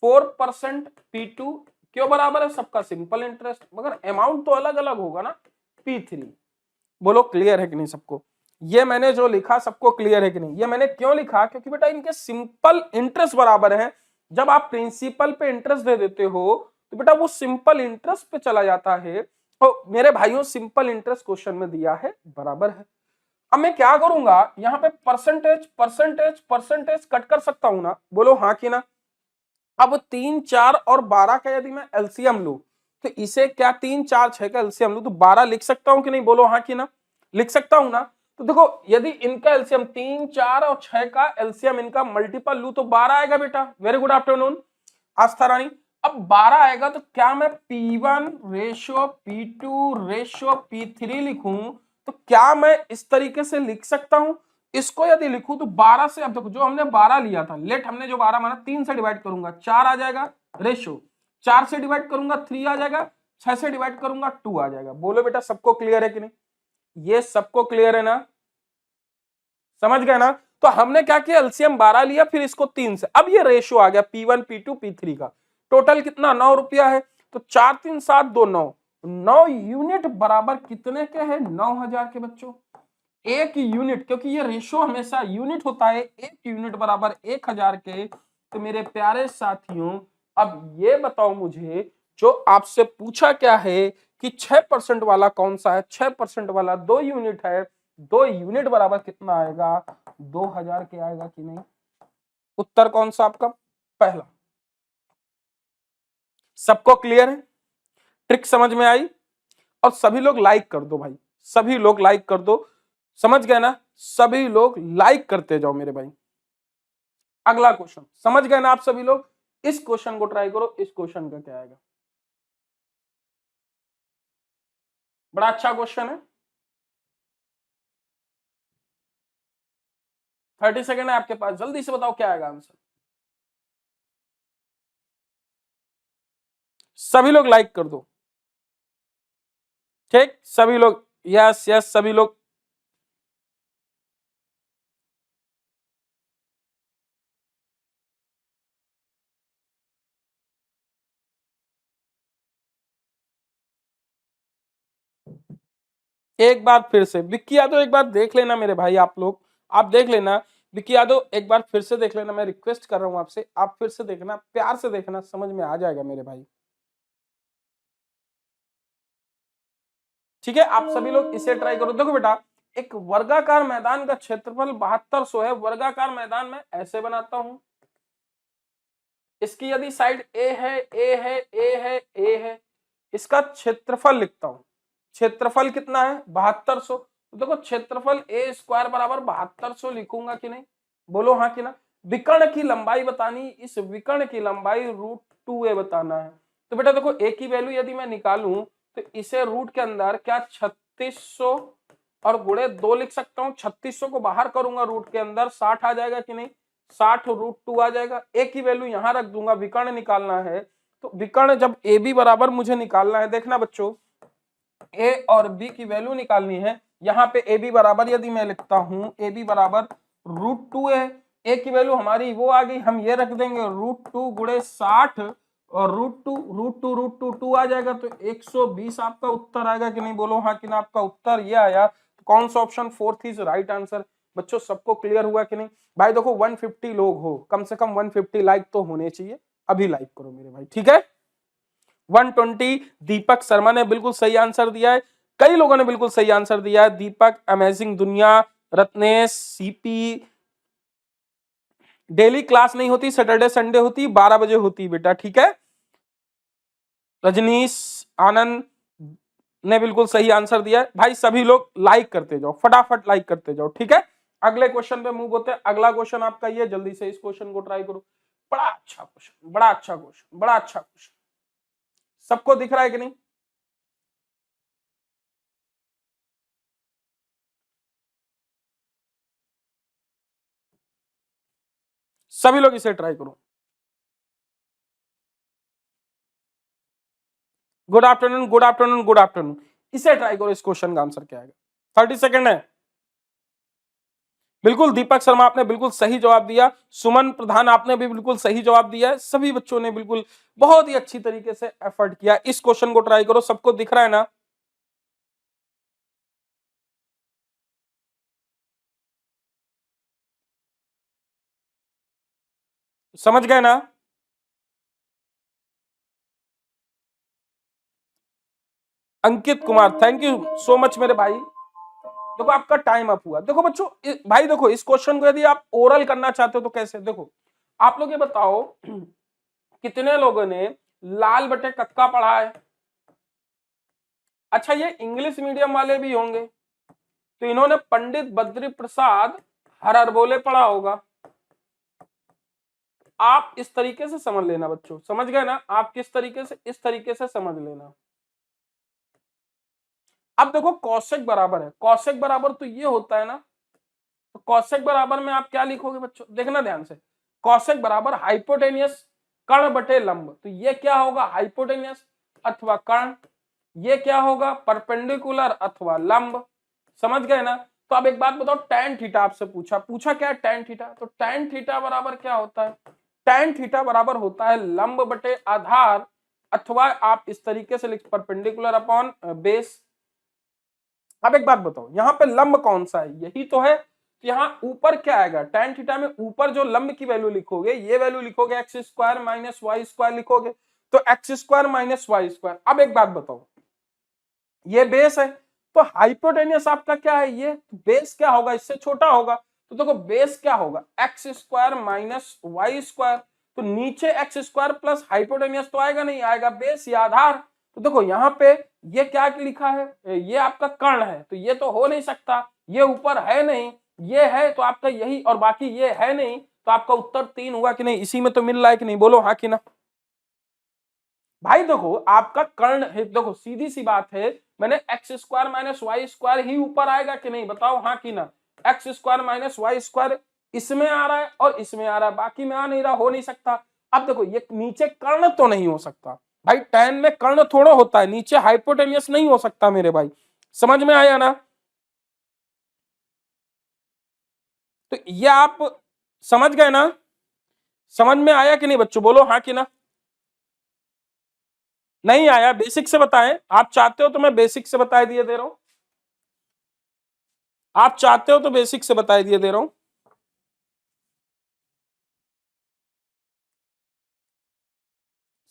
4% P2 क्यों बराबर है? सबका सिंपल इंटरेस्ट, मगर अमाउंट तो अलग अलग होगा ना, P3। बोलो क्लियर है कि नहीं सबको? ये मैंने जो लिखा सबको क्लियर है कि नहीं? ये मैंने क्यों लिखा? क्योंकि बेटा इनके सिंपल इंटरेस्ट बराबर है। जब आप प्रिंसिपल पे इंटरेस्ट दे देते हो तो बेटा वो सिंपल इंटरेस्ट पे चला जाता है। तो मेरे भाइयों, सिंपल इंटरेस्ट क्वेश्चन में दिया है, बराबर है। अब मैं क्या करूंगा, यहाँ पे परसेंटेज परसेंटेज परसेंटेज कट कर सकता हूं ना? बोलो हाँ कि ना? अब 3 4 और 12 का यदि मैं एलसीएम लूं, तो इसे क्या 3 4 6 का एलसीएम लूं तो 12 लिख सकता हूं कि नहीं? बोलो हाँ कि ना? लिख सकता हूं ना? तो देखो, यदि इनका एलसीएम 3 4 और 6 का एलसीएम इनका मल्टीपल लूं तो 12 आएगा बेटा। वेरी गुड आफ्टरनून आस्था रानी। अब 12 आएगा तो क्या मैं P1 ratio P2 ratio P3 लिखूं? तो क्या मैं इस तरीके से लिख सकता हूं? इसको यदि लिखूं तो 12 से, अब देखो जो हमने 12 लिया था, लेट हमने जो 12 माना, 3 से डिवाइड करूंगा 4 आ जाएगा रेशियो, 4 से डिवाइड करूंगा 3 आ जाएगा, 6 से डिवाइड करूंगा 2 आ जाएगा। बोलो बेटा सबको क्लियर है कि नहीं? ये सबको क्लियर है ना? समझ गए ना? तो हमने क्या किया, एलसीएम 12 लिया, फिर इसको 3 से, अब ये रेशियो आ गया P1 P2 P3 का। टोटल कितना? 9 रुपया है। तो 4 3 7 2 9, 9 यूनिट बराबर कितने के है? 9,000 के बच्चों। एक यूनिट, क्योंकि ये रेशियो हमेशा यूनिट होता है, एक यूनिट बराबर 1,000 के। तो मेरे प्यारे साथियों, अब ये बताओ मुझे, जो आपसे पूछा क्या है कि 6% वाला कौन सा है? 6% वाला 2 यूनिट है, 2 यूनिट बराबर कितना आएगा? 2,000 के आएगा कि नहीं? उत्तर कौन सा आपका? पहला। सबको क्लियर है? ट्रिक समझ में आई? और सभी लोग लाइक कर दो भाई, सभी लोग लाइक कर दो। समझ गए ना? सभी लोग लाइक करते जाओ मेरे भाई। अगला क्वेश्चन समझ गए ना आप सभी लोग? इस क्वेश्चन को ट्राई करो। इस क्वेश्चन का क्या आएगा? बड़ा अच्छा क्वेश्चन है। 30 सेकेंड है आपके पास, जल्दी से बताओ क्या आएगा आंसर। सभी लोग लाइक कर दो, ठीक? सभी लोग यस यस, सभी लोग। एक बार फिर से विक्की यादव, एक बार देख लेना मेरे भाई, आप लोग आप देख लेना। विक्की यादव एक बार फिर से देख लेना, मैं रिक्वेस्ट कर रहा हूं आपसे, आप फिर से देखना, प्यार से देखना, समझ में आ जाएगा मेरे भाई। ठीक है, आप सभी लोग इसे ट्राई करो। देखो बेटा, एक वर्गाकार मैदान का क्षेत्रफल 7200 है। वर्गाकार मैदान में ऐसे बनाता हूं, इसकी यदि साइड ए है, ए है, ए है, ए है, इसका क्षेत्रफल लिखता हूं। क्षेत्रफल कितना है? 7200। तो देखो क्षेत्रफल ए स्क्वायर बराबर 7200 लिखूंगा कि नहीं? बोलो हाँ कि ना? विकर्ण की लंबाई बतानी, इस विकर्ण की लंबाई √2a बताना है। तो बेटा देखो, ए की वैल्यू यदि मैं निकालूं तो इसे रूट के अंदर क्या 3600 और गुणे 2 लिख सकता हूं। 3600 को बाहर करूंगा रूट के अंदर, 60 आ जाएगा कि नहीं? 60 √2 आ जाएगा। ए की वैल्यू यहां रख दूंगा, विकर्ण निकालना है। तो विकर्ण जब ए बी बराबर मुझे निकालना है, देखना बच्चों, ए और बी की वैल्यू निकालनी है, यहाँ पे ए बी बराबर, यदि मैं लिखता हूं ए बी बराबर √2 है, ए की वैल्यू हमारी वो आ गई, हम ये रख देंगे √2 गुणे 60 और √2 2 आ जाएगा, तो 120 आपका उत्तर आएगा कि नहीं, बोलो हाँ कि ना। आपका उत्तर ये आया। कौन सा ऑप्शन 4 इज राइट आंसर। बच्चों सबको क्लियर हुआ कि नहीं भाई। देखो 150 लोग हो, कम से कम 150 लाइक तो होने चाहिए। अभी लाइक करो मेरे भाई, ठीक है। 120 दीपक शर्मा ने बिल्कुल सही आंसर दिया है। कई लोगों ने बिल्कुल सही आंसर दिया है। दीपक, अमेजिंग दुनिया, रत्नेश, सीपी, डेली क्लास नहीं होती, सैटरडे संडे होती, 12 बजे होती बेटा, ठीक है। रजनीश, आनंद ने बिल्कुल सही आंसर दिया है। भाई सभी लोग लाइक करते जाओ, फटाफट लाइक करते जाओ, ठीक है। अगले क्वेश्चन पे मूव होते हैं। अगला क्वेश्चन आपका ये, जल्दी से इस क्वेश्चन को ट्राई करो। बड़ा अच्छा क्वेश्चन, बड़ा अच्छा क्वेश्चन, बड़ा अच्छा क्वेश्चन। सबको दिख रहा है कि नहीं। सभी लोग इसे ट्राई करो। Good afternoon, good afternoon, good afternoon. इसे ट्राई करो, इस क्वेश्चन का आंसर क्या आएगा। 30 सेकंड है। बिल्कुल दीपक शर्मा आपने बिल्कुल सही जवाब दिया। सुमन प्रधान आपने भी बिल्कुल सही जवाब दिया है। सभी बच्चों ने बिल्कुल बहुत ही अच्छी तरीके से एफर्ट किया। इस क्वेश्चन को ट्राई करो। सबको दिख रहा है ना। समझ गए ना। Ankit Kumar, thank you so much मेरे भाई। देखो आपका टाइम अप हुआ। देखो बच्चों, भाई देखो इस क्वेश्चन को यदि आप ओरल करना चाहते हो तो कैसे, देखो आप लोग ये बताओ कितने लोगों ने लाल बटे कक्का पढ़ा है। अच्छा ये इंग्लिश मीडियम वाले भी होंगे, तो इन्होंने पंडित बद्री प्रसाद हर अरबोले पढ़ा होगा। आप इस तरीके से समझ लेना बच्चों, समझ गए ना। आप किस तरीके से, इस तरीके से समझ लेना। अब देखो कौशिक बराबर है, कौशिक बराबर तो ये होता है ना, तो कौशिक बराबर में आप क्या लिखोगे बच्चों, देखना ध्यान से। कौशिक बराबर हाइपोटेनियस कर्ण बटे लंब, तो ये क्या होगा, हाइपोटेनियस अथवा कर्ण। ये क्या होगा, परपेंडिकुलर अथवा लंब। समझ गए ना। तो अब एक बात बताओ, tan थीटा आपसे पूछा, पूछा क्या है tan थीटा, तो tan थीटा बराबर क्या होता है, tan थीटा बराबर होता है लंब बटे आधार, अथवा आप इस तरीके से लिख परपेंडिकुलर अपॉन बेस। अब एक बात बताओ, यहाँ पे लंब कौन सा है, यही तो है। तो यहाँ ऊपर क्या आएगा, tan थीटा में ऊपर जो लंब की वैल्यू लिखोगे, ये वैल्यू लिखोगे x square minus Y square लिखोगे, तो x square minus Y square. अब एक बात बताओ, ये बेस है, तो हाइपोटेनियस आपका क्या है, ये बेस क्या होगा, इससे छोटा होगा। तो देखो बेस क्या होगा, X square minus Y square. तो नीचे एक्स स्क्वायर प्लस हाइपोटेनियस तो आएगा नहीं, आएगा बेस या आधार। तो देखो यहाँ पे ये क्या लिखा है, ये आपका कर्ण है, तो ये तो हो नहीं सकता, ये ऊपर है नहीं, ये है तो आपका यही, और बाकी ये है नहीं, तो आपका उत्तर 3 हुआ कि नहीं, इसी में तो मिल रहा है कि नहीं, बोलो हाँ कि ना। भाई देखो आपका कर्ण है, देखो सीधी सी बात है, मैंने x square minus Y square ही ऊपर आएगा कि नहीं, बताओ हाँ कि ना। X square minus Y square इसमें आ रहा है और इसमें आ रहा है, बाकी में आ नहीं रहा, हो नहीं सकता। अब देखो ये नीचे कर्ण तो नहीं हो सकता भाई, tan में कर्ण थोड़ा होता है, नीचे हाइपोटेनियस नहीं हो सकता मेरे भाई। समझ में आया ना। तो ये आप समझ गए ना, समझ में आया कि नहीं बच्चों, बोलो हाँ कि ना। नहीं आया, बेसिक से बताएं। आप चाहते हो तो मैं बेसिक से बताए दिए दे रहा हूं, आप चाहते हो तो बेसिक से बताए दिए दे रहा हूं।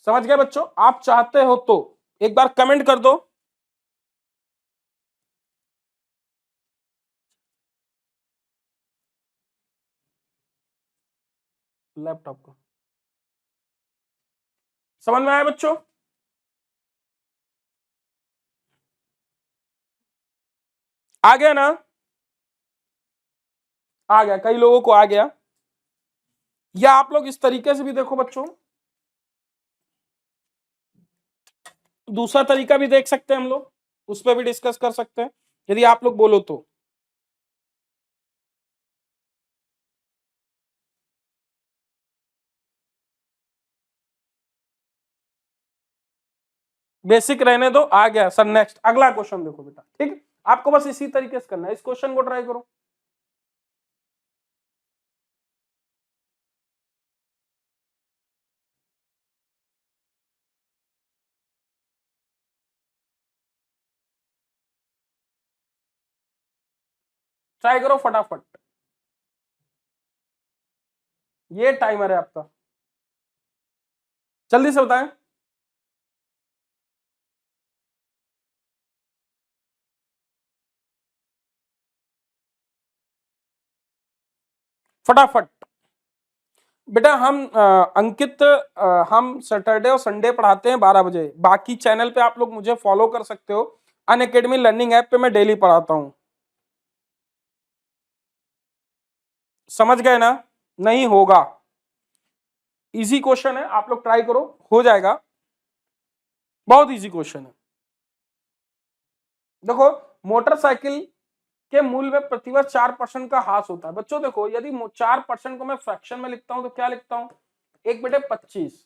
समझ गए बच्चों, आप चाहते हो तो एक बार कमेंट कर दो। लैपटॉप को समझ में आया बच्चों, आ गया ना, आ गया, कई लोगों को आ गया। या आप लोग इस तरीके से भी देखो बच्चों, दूसरा तरीका भी देख सकते हैं हम लोग, उस पर भी डिस्कस कर सकते हैं यदि आप लोग बोलो तो। बेसिक रहने दो, आ गया सर। नेक्स्ट अगला क्वेश्चन देखो बेटा, ठीक। आपको बस इसी तरीके से करना है, इस क्वेश्चन को ट्राई करो। ट्राई करो फटाफट, ये टाइमर है आपका, जल्दी से बताएं। फटाफट बेटा, हम अंकित हम सैटरडे और संडे पढ़ाते हैं 12 बजे। बाकी चैनल पे आप लोग मुझे फॉलो कर सकते हो, अनअकैडमी लर्निंग ऐप पे मैं डेली पढ़ाता हूं। समझ गए ना? नहीं होगा, इजी क्वेश्चन है, आप लोग ट्राई करो, हो जाएगा, बहुत इजी क्वेश्चन है। देखो, मोटरसाइकिल के मूल्य में प्रतिवर्ष 4% का ह्रास होता है। बच्चों देखो, यदि 4% को मैं फ्रैक्शन में लिखता हूं तो क्या लिखता हूं, 1/25।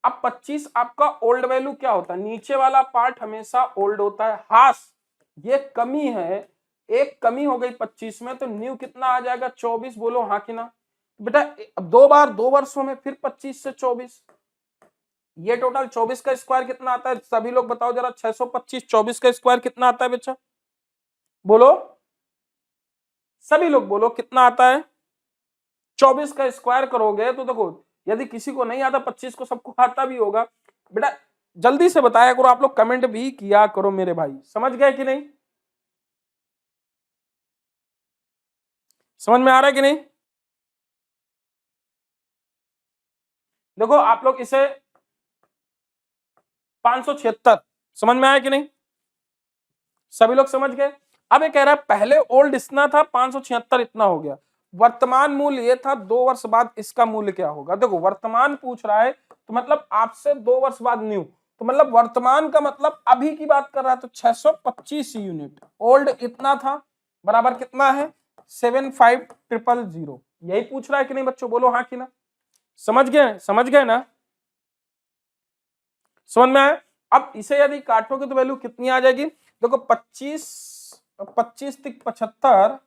अब 25 आपका ओल्ड वैल्यू क्या होता है, नीचे वाला पार्ट हमेशा ओल्ड होता है। हास ये कमी है, एक कमी हो गई 25 में, तो न्यू कितना आ जाएगा, 24। बोलो हाँ कि ना बेटा? अब 2 बार 2 वर्षों में फिर 25 से 24, ये टोटल 24 का स्क्वायर कितना आता है? सभी लोग बताओ जरा, 625 24 का स्क्वायर कितना आता है बच्चा? बोलो, सभी लोग बोलो कितना आता है? 24 का स्क्वायर करोगे तो देखो, यदि किसी को नहीं आता 25 को सबको आता भी होगा। बेटा जल्दी से बताया करो, आप लोग कमेंट भी किया करो मेरे भाई। समझ गए कि नहीं? समझ में आ रहा है कि नहीं? देखो आप लोग इसे 576, समझ में आया कि नहीं? सभी लोग समझ गए? अब ये कह रहा है पहले ओल्ड इतना था, 576 इतना हो गया। वर्तमान मूल्य ये था, 2 वर्ष बाद इसका मूल्य क्या होगा? देखो वर्तमान पूछ रहा है तो मतलब आपसे 2 वर्ष बाद न्यू, तो मतलब वर्तमान का मतलब अभी की बात कर रहा है, तो 625 यूनिट। ओल्ड इतना था, बराबर कितना है, 75000। यही पूछ रहा है कि नहीं बच्चों? बोलो हाँ कि ना? समझ गए? समझ गए ना? समझ में आया? अब इसे यदि काटोगे तो वैल्यू कितनी आ जाएगी? देखो 25 25 तिक 75,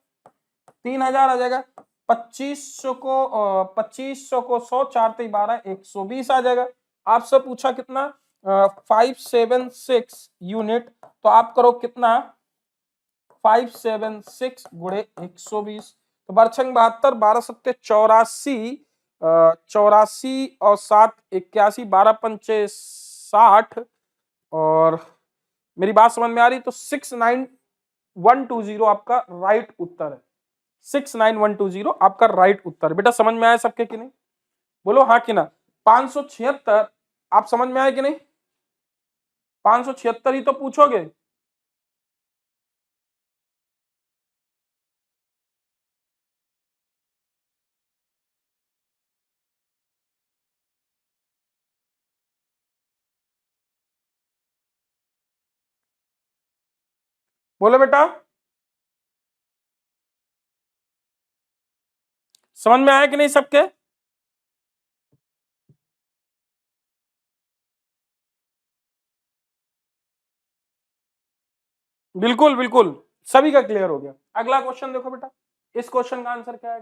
3000 आ जाएगा। 2500 को 100, 4 तिक 12, 120 आ जाएगा। आपसे पूछा कितना, 576 यूनिट, तो आप करो कितना, 576 गुणे 120, तो बरछंग 72, 12 सत्ते 84, 84 और 7 81, 12 पंचे 60, और मेरी बात समझ में आ रही? तो 69120 आपका राइट उत्तर है। 69120 आपका राइट उत्तर है। बेटा समझ में आया सबके कि नहीं? बोलो हाँ कि ना? 576 आप समझ में आए कि नहीं? 576 ही तो पूछोगे। बोलो बेटा, समझ में आया कि नहीं सबके? बिल्कुल बिल्कुल, सभी का क्लियर हो गया। अगला क्वेश्चन देखो बेटा, इस क्वेश्चन का आंसर क्या है?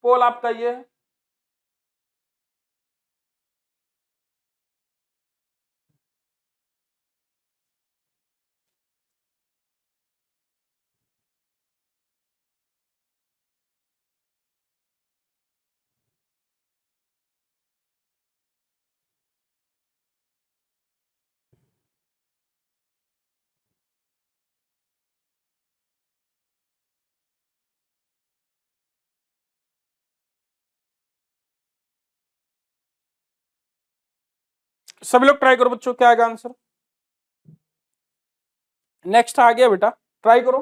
पोल आपका ये है, सभी लोग ट्राई करो बच्चों, क्या आएगा आंसर? नेक्स्ट आ गया बेटा, ट्राई करो।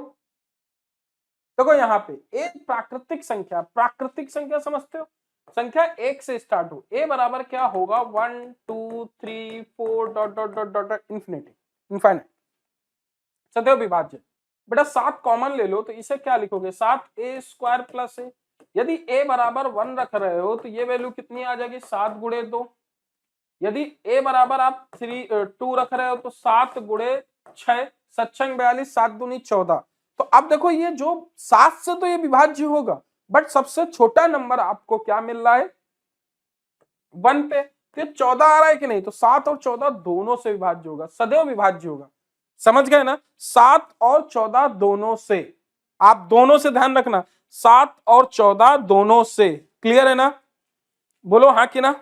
देखो यहाँ पे एक प्राकृतिक संख्या समझते हो? संख्या एक से स्टार्ट हो, ए बराबर क्या होगा, 1 2 3 4 dot dot dot dot infinity, infinite, सदैव विभाज्य। बेटा 7 कॉमन ले लो, तो इसे क्या लिखोगे, 7a² प्लस ए। यदि ए बराबर 1 रख रहे हो तो ये वैल्यू कितनी आ जाएगी, 7 गुणे 2, यदि a बराबर आप 2 रख रहे हो तो 7 गुणे 6 7 42 7 दूनी 14। तो अब देखो ये जो 7 से तो ये विभाज्य होगा, बट सबसे छोटा नंबर आपको क्या मिल रहा है 1 पे, तो ये 14 आ रहा है कि नहीं, तो 7 और 14 दोनों से विभाज्य होगा, सदैव विभाज्य होगा। समझ गए ना, 7 और 14 दोनों से, आप दोनों से ध्यान रखना, 7 और 14 दोनों से, क्लियर है ना, बोलो हाँ कि ना,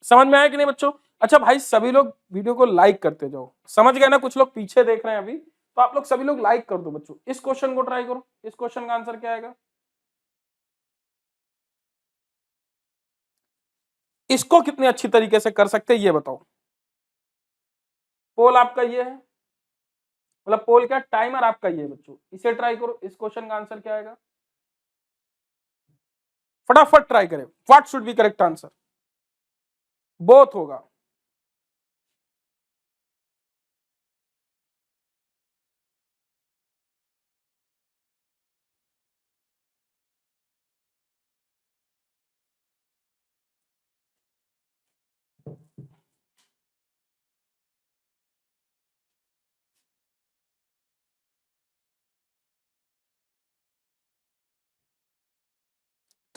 समझ में आया कि नहीं बच्चों। अच्छा भाई सभी लोग वीडियो को लाइक करते जाओ, समझ गए ना, कुछ लोग पीछे देख रहे हैं अभी, तो आप लोग सभी लोग लाइक कर दो बच्चों। इस क्वेश्चन को ट्राई करो, इस क्वेश्चन का आंसर क्या आएगा, इसको कितने अच्छी तरीके से कर सकते हैं ये बताओ। पोल आपका ये है, मतलब पोल क्या, टाइमर आपका ये है बच्चों, इसे ट्राई करो, इस क्वेश्चन का आंसर क्या आएगा, फटाफट ट्राई करें, what should be correct answer, both होगा।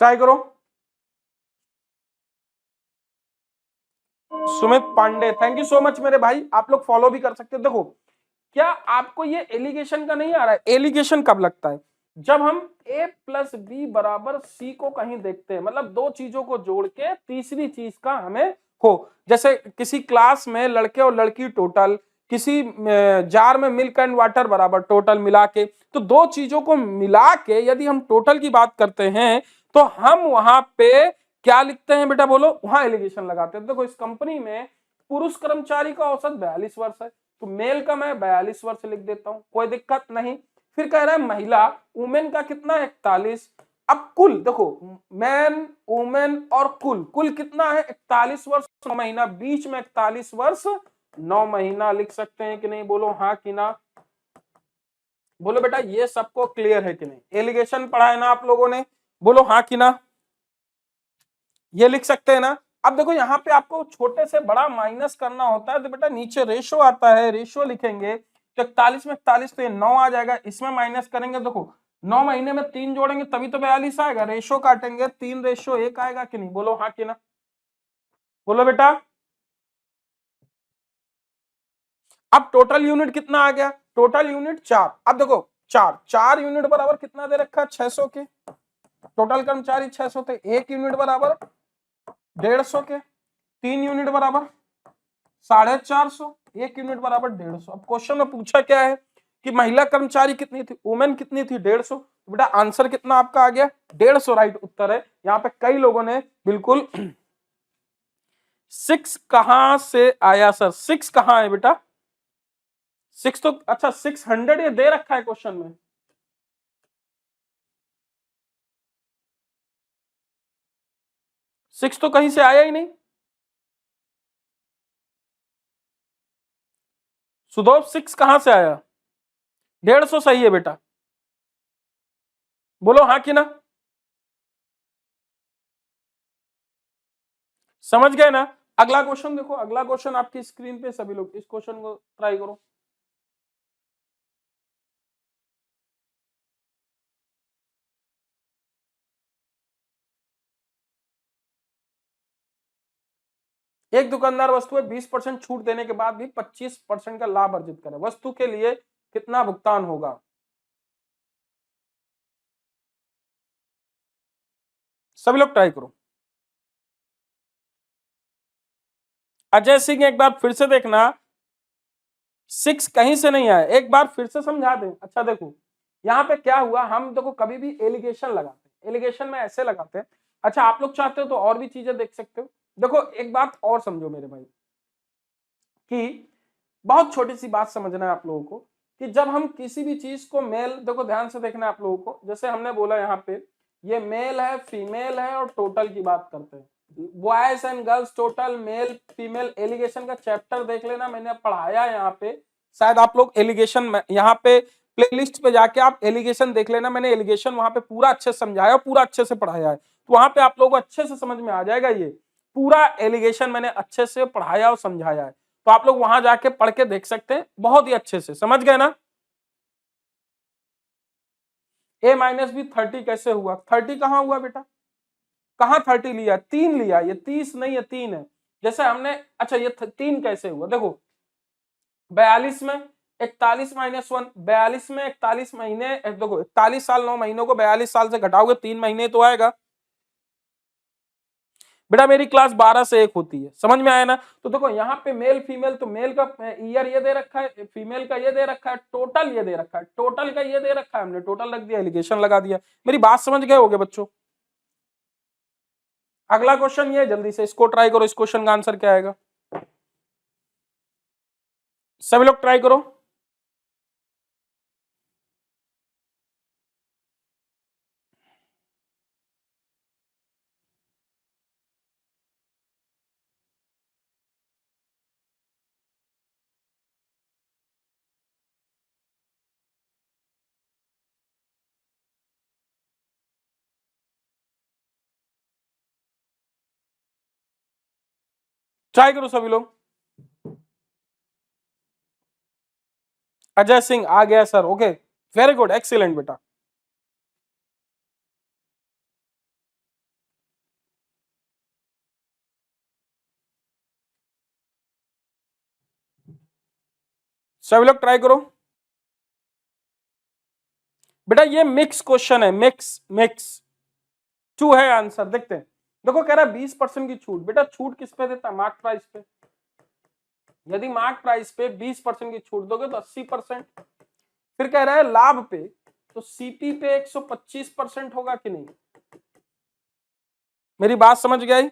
ट्राई करो, Sumit Pandey, thank you so much मेरे भाई, आप लोग फॉलो भी कर सकते हो। देखो क्या आपको ये एलिगेशन का नहीं आ रहा है, एलिगेशन कब लगता है, जब हम a प्लस बी बराबर सी को कहीं देखते हैं, मतलब दो चीजों को जोड़ के तीसरी चीज का हमें हो, जैसे किसी क्लास में लड़के और लड़की टोटल, किसी जार में मिल्क एंड वाटर बराबर टोटल मिला के, तो दो चीजों को मिला के यदि हम टोटल की बात करते हैं तो हम वहां पे क्या लिखते हैं बेटा, बोलो, वहां एलिगेशन लगाते हैं। देखो इस कंपनी में पुरुष कर्मचारी का औसत 42 वर्ष है, तो मेल का मैं 42 वर्ष लिख देता हूं, कोई दिक्कत नहीं। फिर कह रहा है महिला, वुमेन का कितना 41, अब कुल देखो, मैन वुमेन और कुल, कुल कितना है 41 वर्ष 9 महीना, बीच में 41 वर्ष 9 महीना लिख सकते हैं कि नहीं, बोलो हाँ कि ना, बोलो बेटा ये सबको क्लियर है कि नहीं, एलिगेशन पढ़ा है ना आप लोगों ने, बोलो हाँ कि ना, ये लिख सकते हैं ना। अब देखो यहाँ पे आपको छोटे से बड़ा माइनस करना होता है, तो बेटा नीचे रेशो आता है, रेशो लिखेंगे तो 41 में 41 तो ये 9 आ जाएगा, इसमें माइनस करेंगे, देखो 9 महीने में 3 जोड़ेंगे तभी तो 42 आएगा, रेशो काटेंगे 3:1 आएगा कि नहीं, बोलो हाँ कि ना, बोलो बेटा। अब टोटल यूनिट कितना आ गया, टोटल यूनिट 4, अब देखो 4 यूनिट बराबर कितना दे रखा है 600 के, टोटल कर्मचारी 600 थे, 1 यूनिट बराबर 150 के, 3 यूनिट बराबर 450, 1 यूनिट बराबर 150। अब क्वेश्चन में पूछा क्या है कि महिला कर्मचारी कितनी थी, वुमेन कितनी थी 150, तो बेटा आंसर कितना आपका आ गया 150, राइट उत्तर है। यहाँ पे कई लोगों ने बिल्कुल 6 कहां से आया सर, 6 कहां है बेटा, 6 तो अच्छा 600 ये दे रखा है क्वेश्चन में, सिक्स तो कहीं से आया ही नहीं, सुधोब 6 कहां से आया, 150 सही है बेटा, बोलो हाँ कि ना, समझ गए ना। अगला क्वेश्चन देखो, अगला क्वेश्चन आपकी स्क्रीन पे, सभी लोग इस क्वेश्चन को ट्राई करो। एक दुकानदार वस्तु है 20% छूट देने के बाद भी 25% का लाभ अर्जित करे, वस्तु के लिए कितना भुगतान होगा, सभी लोग ट्राई करो। अजय सिंह एक बार फिर से देखना, 6 कहीं से नहीं आया, एक बार फिर से समझा दें। अच्छा देखो यहाँ पे क्या हुआ, हम देखो कभी भी एलिगेशन लगाते हैं, एलिगेशन में ऐसे लगाते हैं। अच्छा आप लोग चाहते हो तो और भी चीजें देख सकते हो। देखो एक बात और समझो मेरे भाई, कि बहुत छोटी सी बात समझना है आप लोगों को, कि जब हम किसी भी चीज को मेल, देखो ध्यान से देखना है आप लोगों को, जैसे हमने बोला यहाँ पे ये मेल है फीमेल है और टोटल की बात करते हैं, boys and girls total male female, alligation का चैप्टर देख लेना, मैंने पढ़ाया यहाँ पे, शायद आप लोग एलिगेशन यहाँ पे प्लेलिस्ट पे जाके आप एलिगेशन देख लेना, मैंने एलिगेशन वहां पे पूरा अच्छे से समझाया, पूरा अच्छे से पढ़ाया है, तो वहां पे आप लोगों को अच्छे से समझ में आ जाएगा ये पूरा एलिगेशन मैंने अच्छे से पढ़ाया और समझाया है, तो आप लोग वहां जाके पढ़ के देख सकते हैं बहुत ही अच्छे से, समझ गए ना। a माइनस बी 30 कैसे हुआ, 30 कहां हुआ बेटा, कहां 30 लिया, 3 लिया, ये 30 नहीं है 3 है। जैसे हमने, अच्छा ये 3 कैसे हुआ, देखो 42 में 41 माइनस 1, 42 में 41 महीने, देखो 41 साल 9 महीनों को 42 साल से घटाओगे 3 महीने तो आएगा। बेटा मेरी क्लास 12 से 1 होती है, समझ में आया ना। तो देखो यहाँ पे मेल फीमेल, तो मेल का ईयर ये दे रखा है, फीमेल का ये दे रखा है, टोटल ये दे रखा है, टोटल का ये दे रखा है, हमने टोटल रख दिया, एलिगेशन लगा दिया। मेरी बात समझ गए होगे बच्चों। अगला क्वेश्चन ये, जल्दी से इसको ट्राई करो, इस क्वेश्चन का आंसर क्या आएगा, सभी लोग ट्राई करो। ट्राई करो सभी लोग। अजय सिंह आ गया sir, okay very good excellent बेटा। सभी लोग ट्राई करो बेटा, ये मिक्स क्वेश्चन है, मिक्स मिक्स 2 है आंसर, देखते हैं। देखो कह रहा है 20% की छूट, बेटा छूट किस पे देता है, मार्क प्राइस पे। यदि मार्क प्राइस पे 20% की छूट दोगे तो 80%। फिर कह रहा है लाभ पे, तो सीपी पे 125% होगा कि नहीं। मेरी बात समझ गई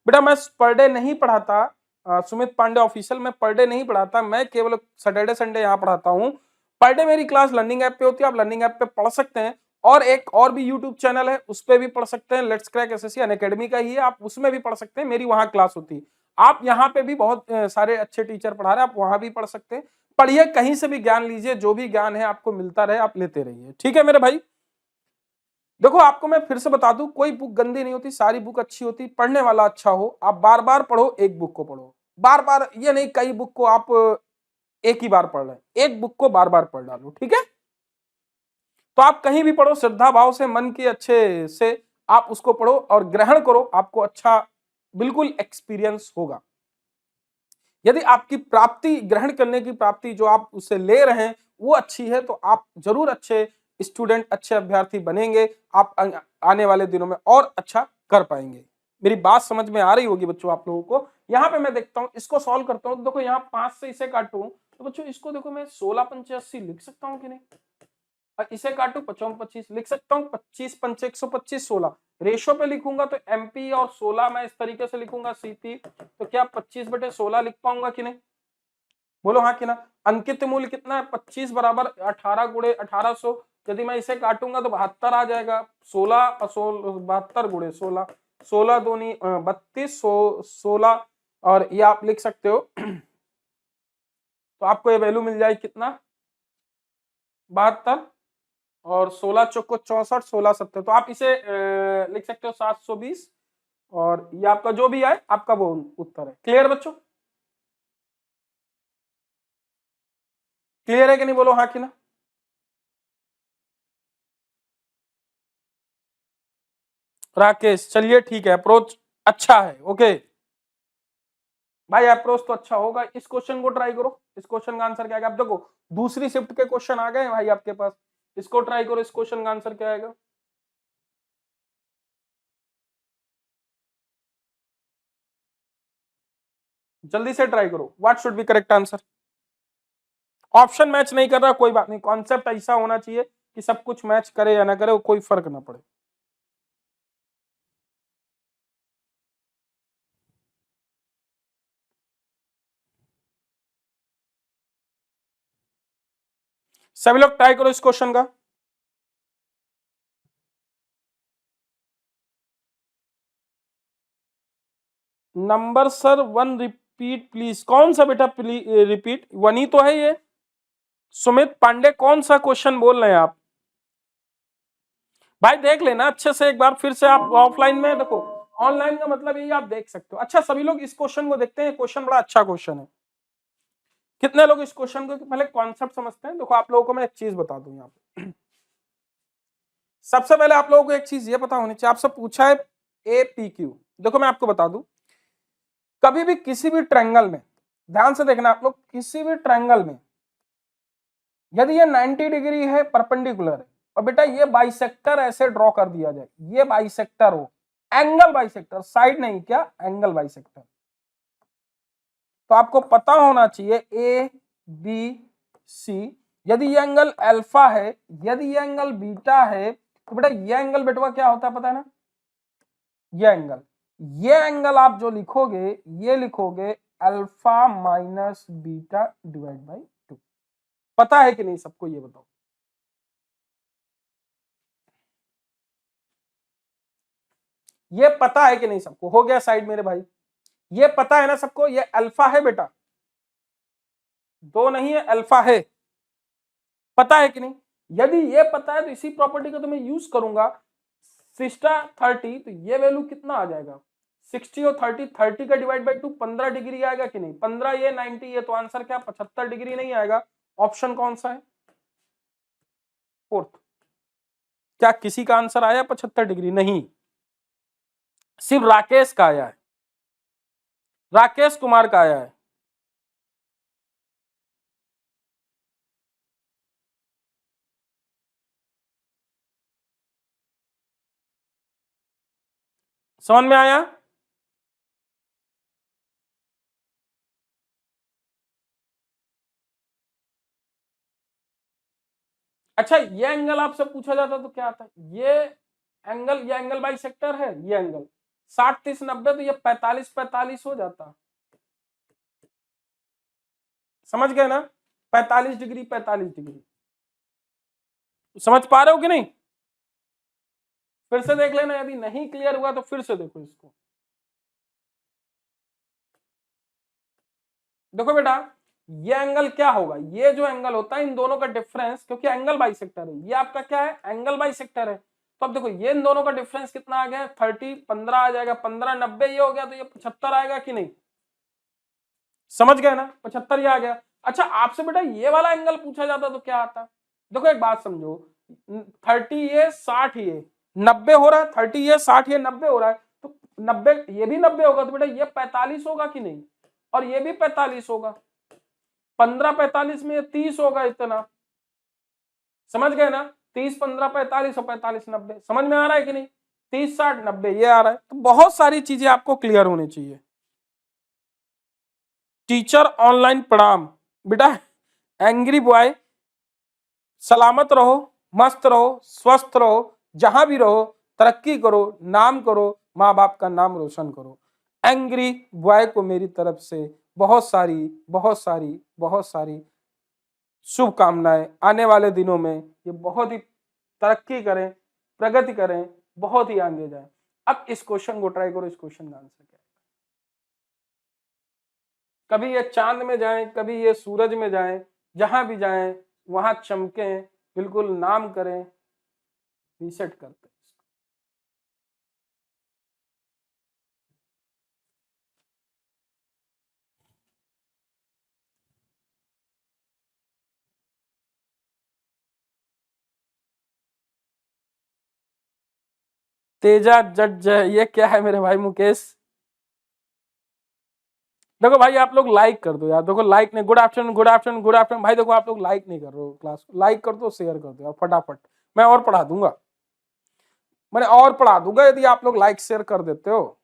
बेटा। मैं पर डे नहीं पढ़ाता, सुमित पांडे ऑफिशियल में पर डे नहीं पढ़ाता, मैं केवल सैटरडे संडे यहाँ पढ़ाता हूँ। पर डे मेरी क्लास लर्निंग ऐप पे होती है, आप लर्निंग ऐप पे पढ़ सकते हैं। और एक और भी यूट्यूब चैनल है, उस पर भी पढ़ सकते हैं, लेट्स क्रैक एसएससी अनअकैडमी का ही है, आप उसमें भी पढ़ सकते हैं, मेरी वहां क्लास होती है। आप यहाँ पे भी बहुत सारे अच्छे टीचर पढ़ा रहे हैं, आप वहां भी पढ़ सकते हैं। पढ़िए, कहीं से भी ज्ञान लीजिए, जो भी ज्ञान है आपको मिलता रहे, आप लेते रहिए, ठीक है मेरे भाई। देखो आपको मैं फिर से बता दूं, कोई बुक गंदी नहीं होती, सारी बुक अच्छी होती, पढ़ने वाला अच्छा हो। आप बार बार पढ़ो, एक बुक को पढ़ो बार बार, ये नहीं कई बुक को आप एक ही बार पढ़ रहे हैं, एक बुक को बार बार पढ़ डालो, ठीक है। तो आप कहीं भी पढ़ो, श्रद्धा भाव से, मन के अच्छे से आप उसको पढ़ो और ग्रहण करो, आपको अच्छा बिल्कुल एक्सपीरियंस होगा। यदि आपकी प्राप्ति, ग्रहण करने की प्राप्ति जो आप उसे ले रहे हैं वो अच्छी है, तो आप जरूर अच्छे स्टूडेंट, अच्छे अभ्यर्थी बनेंगे, आप आने वाले दिनों में और अच्छा कर पाएंगे। मेरी बात समझ में आ रही होगी बच्चों आप लोगों को। यहाँ पे मैं देखता हूँ, इसको सॉल्व करता हूँ, तो देखो यहाँ 5 से इसे काटूं तो बच्चों इसको देखो मैं 16 पंचे 80 लिख सकता हूँ कि नहीं, और इसे काटू 55 25 लिख सकता हूँ, 25 पंचे 125 16 रेशो पे लिखूंगा तो एमपी और 16 मैं इस तरीके से लिखूंगा सीपी, तो क्या 25/16 लिख पाऊंगा कि नहीं, बोलो हाँ कि ना। अंकित मूल्य कितना है, 25 बराबर 18 गुणे 1800, यदि मैं इसे काटूंगा तो 72 आ जाएगा, 16 72 गुणे 16, 16 दूनी 32 16, और ये आप लिख सकते हो तो आपको ये वैल्यू मिल जाएगी कितना, 72, और 16 चौको 64, 16 70, तो आप इसे लिख सकते हो 720, और ये आपका जो भी आए आपका वो उत्तर है। क्लियर बच्चों, क्लियर है कि नहीं, बोलो हाँ कि ना। राकेश चलिए ठीक है, अप्रोच अच्छा है, ओके भाई, अप्रोच तो अच्छा होगा। इस क्वेश्चन को ट्राई करो, इस क्वेश्चन का आंसर क्या आएगा, आप देखो दूसरी शिफ्ट के क्वेश्चन आ गए भाई आपके पास, इसको ट्राई करो, इस क्वेश्चन का आंसर क्या आएगा। जल्दी से ट्राई करो, what should be correct answer. Option match नहीं कर रहा कोई बात नहीं, कॉन्सेप्ट ऐसा होना चाहिए कि सब कुछ मैच करे या ना करे, कोई फर्क ना पड़े। सभी लोग ट्राई करो इस क्वेश्चन का। नंबर सर 1 रिपीट प्लीज, कौन सा बेटा रिपीट, 1 ही तो है ये। सुमित पांडे कौन सा क्वेश्चन बोल रहे हैं आप, भाई देख लेना अच्छे से एक बार, फिर से आप ऑफलाइन में देखो, ऑनलाइन का मतलब यही आप देख सकते हो। अच्छा सभी लोग इस क्वेश्चन को देखते हैं, क्वेश्चन बड़ा अच्छा क्वेश्चन है। कितने लोग इस क्वेश्चन को पहले कॉन्सेप्ट समझते हैं? देखो आप लोगों को मैं एक चीज बता दूं यहाँ पे। सबसे पहले आप लोगों को एक चीज ये पता होनी चाहिए, आपसे पूछा है APQ। देखो मैं आपको बता दूं, कभी भी किसी भी ट्रायंगल में, ध्यान से देखना आप लोग, किसी भी ट्रायंगल में यदि ये 90 डिग्री है, परपेंडिकुलर है, और बेटा ये बाइसेक्टर ऐसे ड्रॉ कर दिया जाए, ये बाइसेक्टर हो, एंगल बाइसेक्टर, साइड नहीं, क्या एंगल बाइसेक्टर, तो आपको पता होना चाहिए ABC, यदि ये एंगल अल्फा है, यदि ये एंगल बीटा है, तो बेटा ये एंगल बेटवा क्या होता है पता है ना, ये एंगल आप जो लिखोगे, ये लिखोगे alpha minus beta divide by 2। पता है कि नहीं सबको, ये बताओ। ये पता है कि नहीं सबको? हो गया साइड मेरे भाई, ये पता है ना सबको, ये अल्फा है बेटा, दो नहीं है, अल्फा है, पता है कि नहीं? यदि ये पता है तो इसी प्रॉपर्टी को तो मैं यूज करूंगा, सिस्टा 30, तो ये वैल्यू कितना आ जाएगा 60 और 30, 30 का डिवाइड बाई 2 15 डिग्री आएगा कि नहीं? 15 ये 90 ये, तो आंसर क्या 75 डिग्री नहीं आएगा? ऑप्शन कौन सा है? फोर्थ। क्या किसी का आंसर आया 75 डिग्री? नहीं, सिर्फ राकेश का आया है, राकेश कुमार का आया है। समझ में आया? अच्छा ये एंगल आपसे पूछा जाता तो क्या आता? ये एंगल बाई सेक्टर है, ये एंगल 60 30 90, तो ये 45 45 हो जाता। समझ गए ना? 45 डिग्री 45 डिग्री, समझ पा रहे हो कि नहीं? फिर से देख लेना, यदि नहीं क्लियर हुआ तो फिर से देखो इसको। देखो बेटा, ये एंगल क्या होगा, ये जो एंगल होता है इन दोनों का डिफरेंस, क्योंकि एंगल बाइसेक्टर है, ये आपका क्या है, एंगल बाइसेक्टर है, तो अब देखो ये इन दोनों का डिफरेंस कितना आ गया, 30 15 आ जाएगा, 15 90 ये हो गया, तो ये 75 आएगा कि नहीं? समझ गए ना, 75 ये आ गया। अच्छा आपसे बेटा ये वाला एंगल पूछा जाता तो क्या आता? देखो एक बात समझो, 30 ये 60 ये 90 हो रहा है, 30 ये 60 ये 90 हो रहा है, तो 90 ये भी 90 होगा, तो बेटा ये 45 होगा कि नहीं? और ये भी 45 होगा, 15 45 में 30 होगा इतना। समझ गए ना? 30 15 45 और 45 90, समझ में आ रहा है कि नहीं? 30 60 90 ये आ रहा है। तो बहुत सारी चीजें आपको क्लियर होनी चाहिए। टीचर ऑनलाइन प्रणाम बेटा, एंग्री बॉय, सलामत रहो, मस्त रहो, स्वस्थ रहो, जहां भी रहो, तरक्की करो, नाम करो, माँ बाप का नाम रोशन करो। एंग्री बॉय को मेरी तरफ से बहुत सारी बहुत सारी बहुत सारी शुभकामनाएं। आने वाले दिनों में ये बहुत ही तरक्की करें, प्रगति करें, बहुत ही आगे जाए। अब इस क्वेश्चन को ट्राई करो, इस क्वेश्चन का आंसर क्या है? कभी ये चांद में जाएं, कभी ये सूरज में जाएं, जहां भी जाएं वहां चमकें, बिल्कुल नाम करें, रीसेट करते हैं। तेजा जट ये क्या है मेरे भाई मुकेश? देखो भाई आप लोग लाइक कर दो यार, देखो लाइक नहीं, good afternoon good afternoon good afternoon, भाई देखो आप लोग लाइक नहीं कर रहे हो, क्लास को लाइक कर दो, शेयर कर दो यार फटाफट, मैं और पढ़ा दूंगा, मैंने और पढ़ा दूंगा यदि आप लोग लाइक शेयर कर देते हो।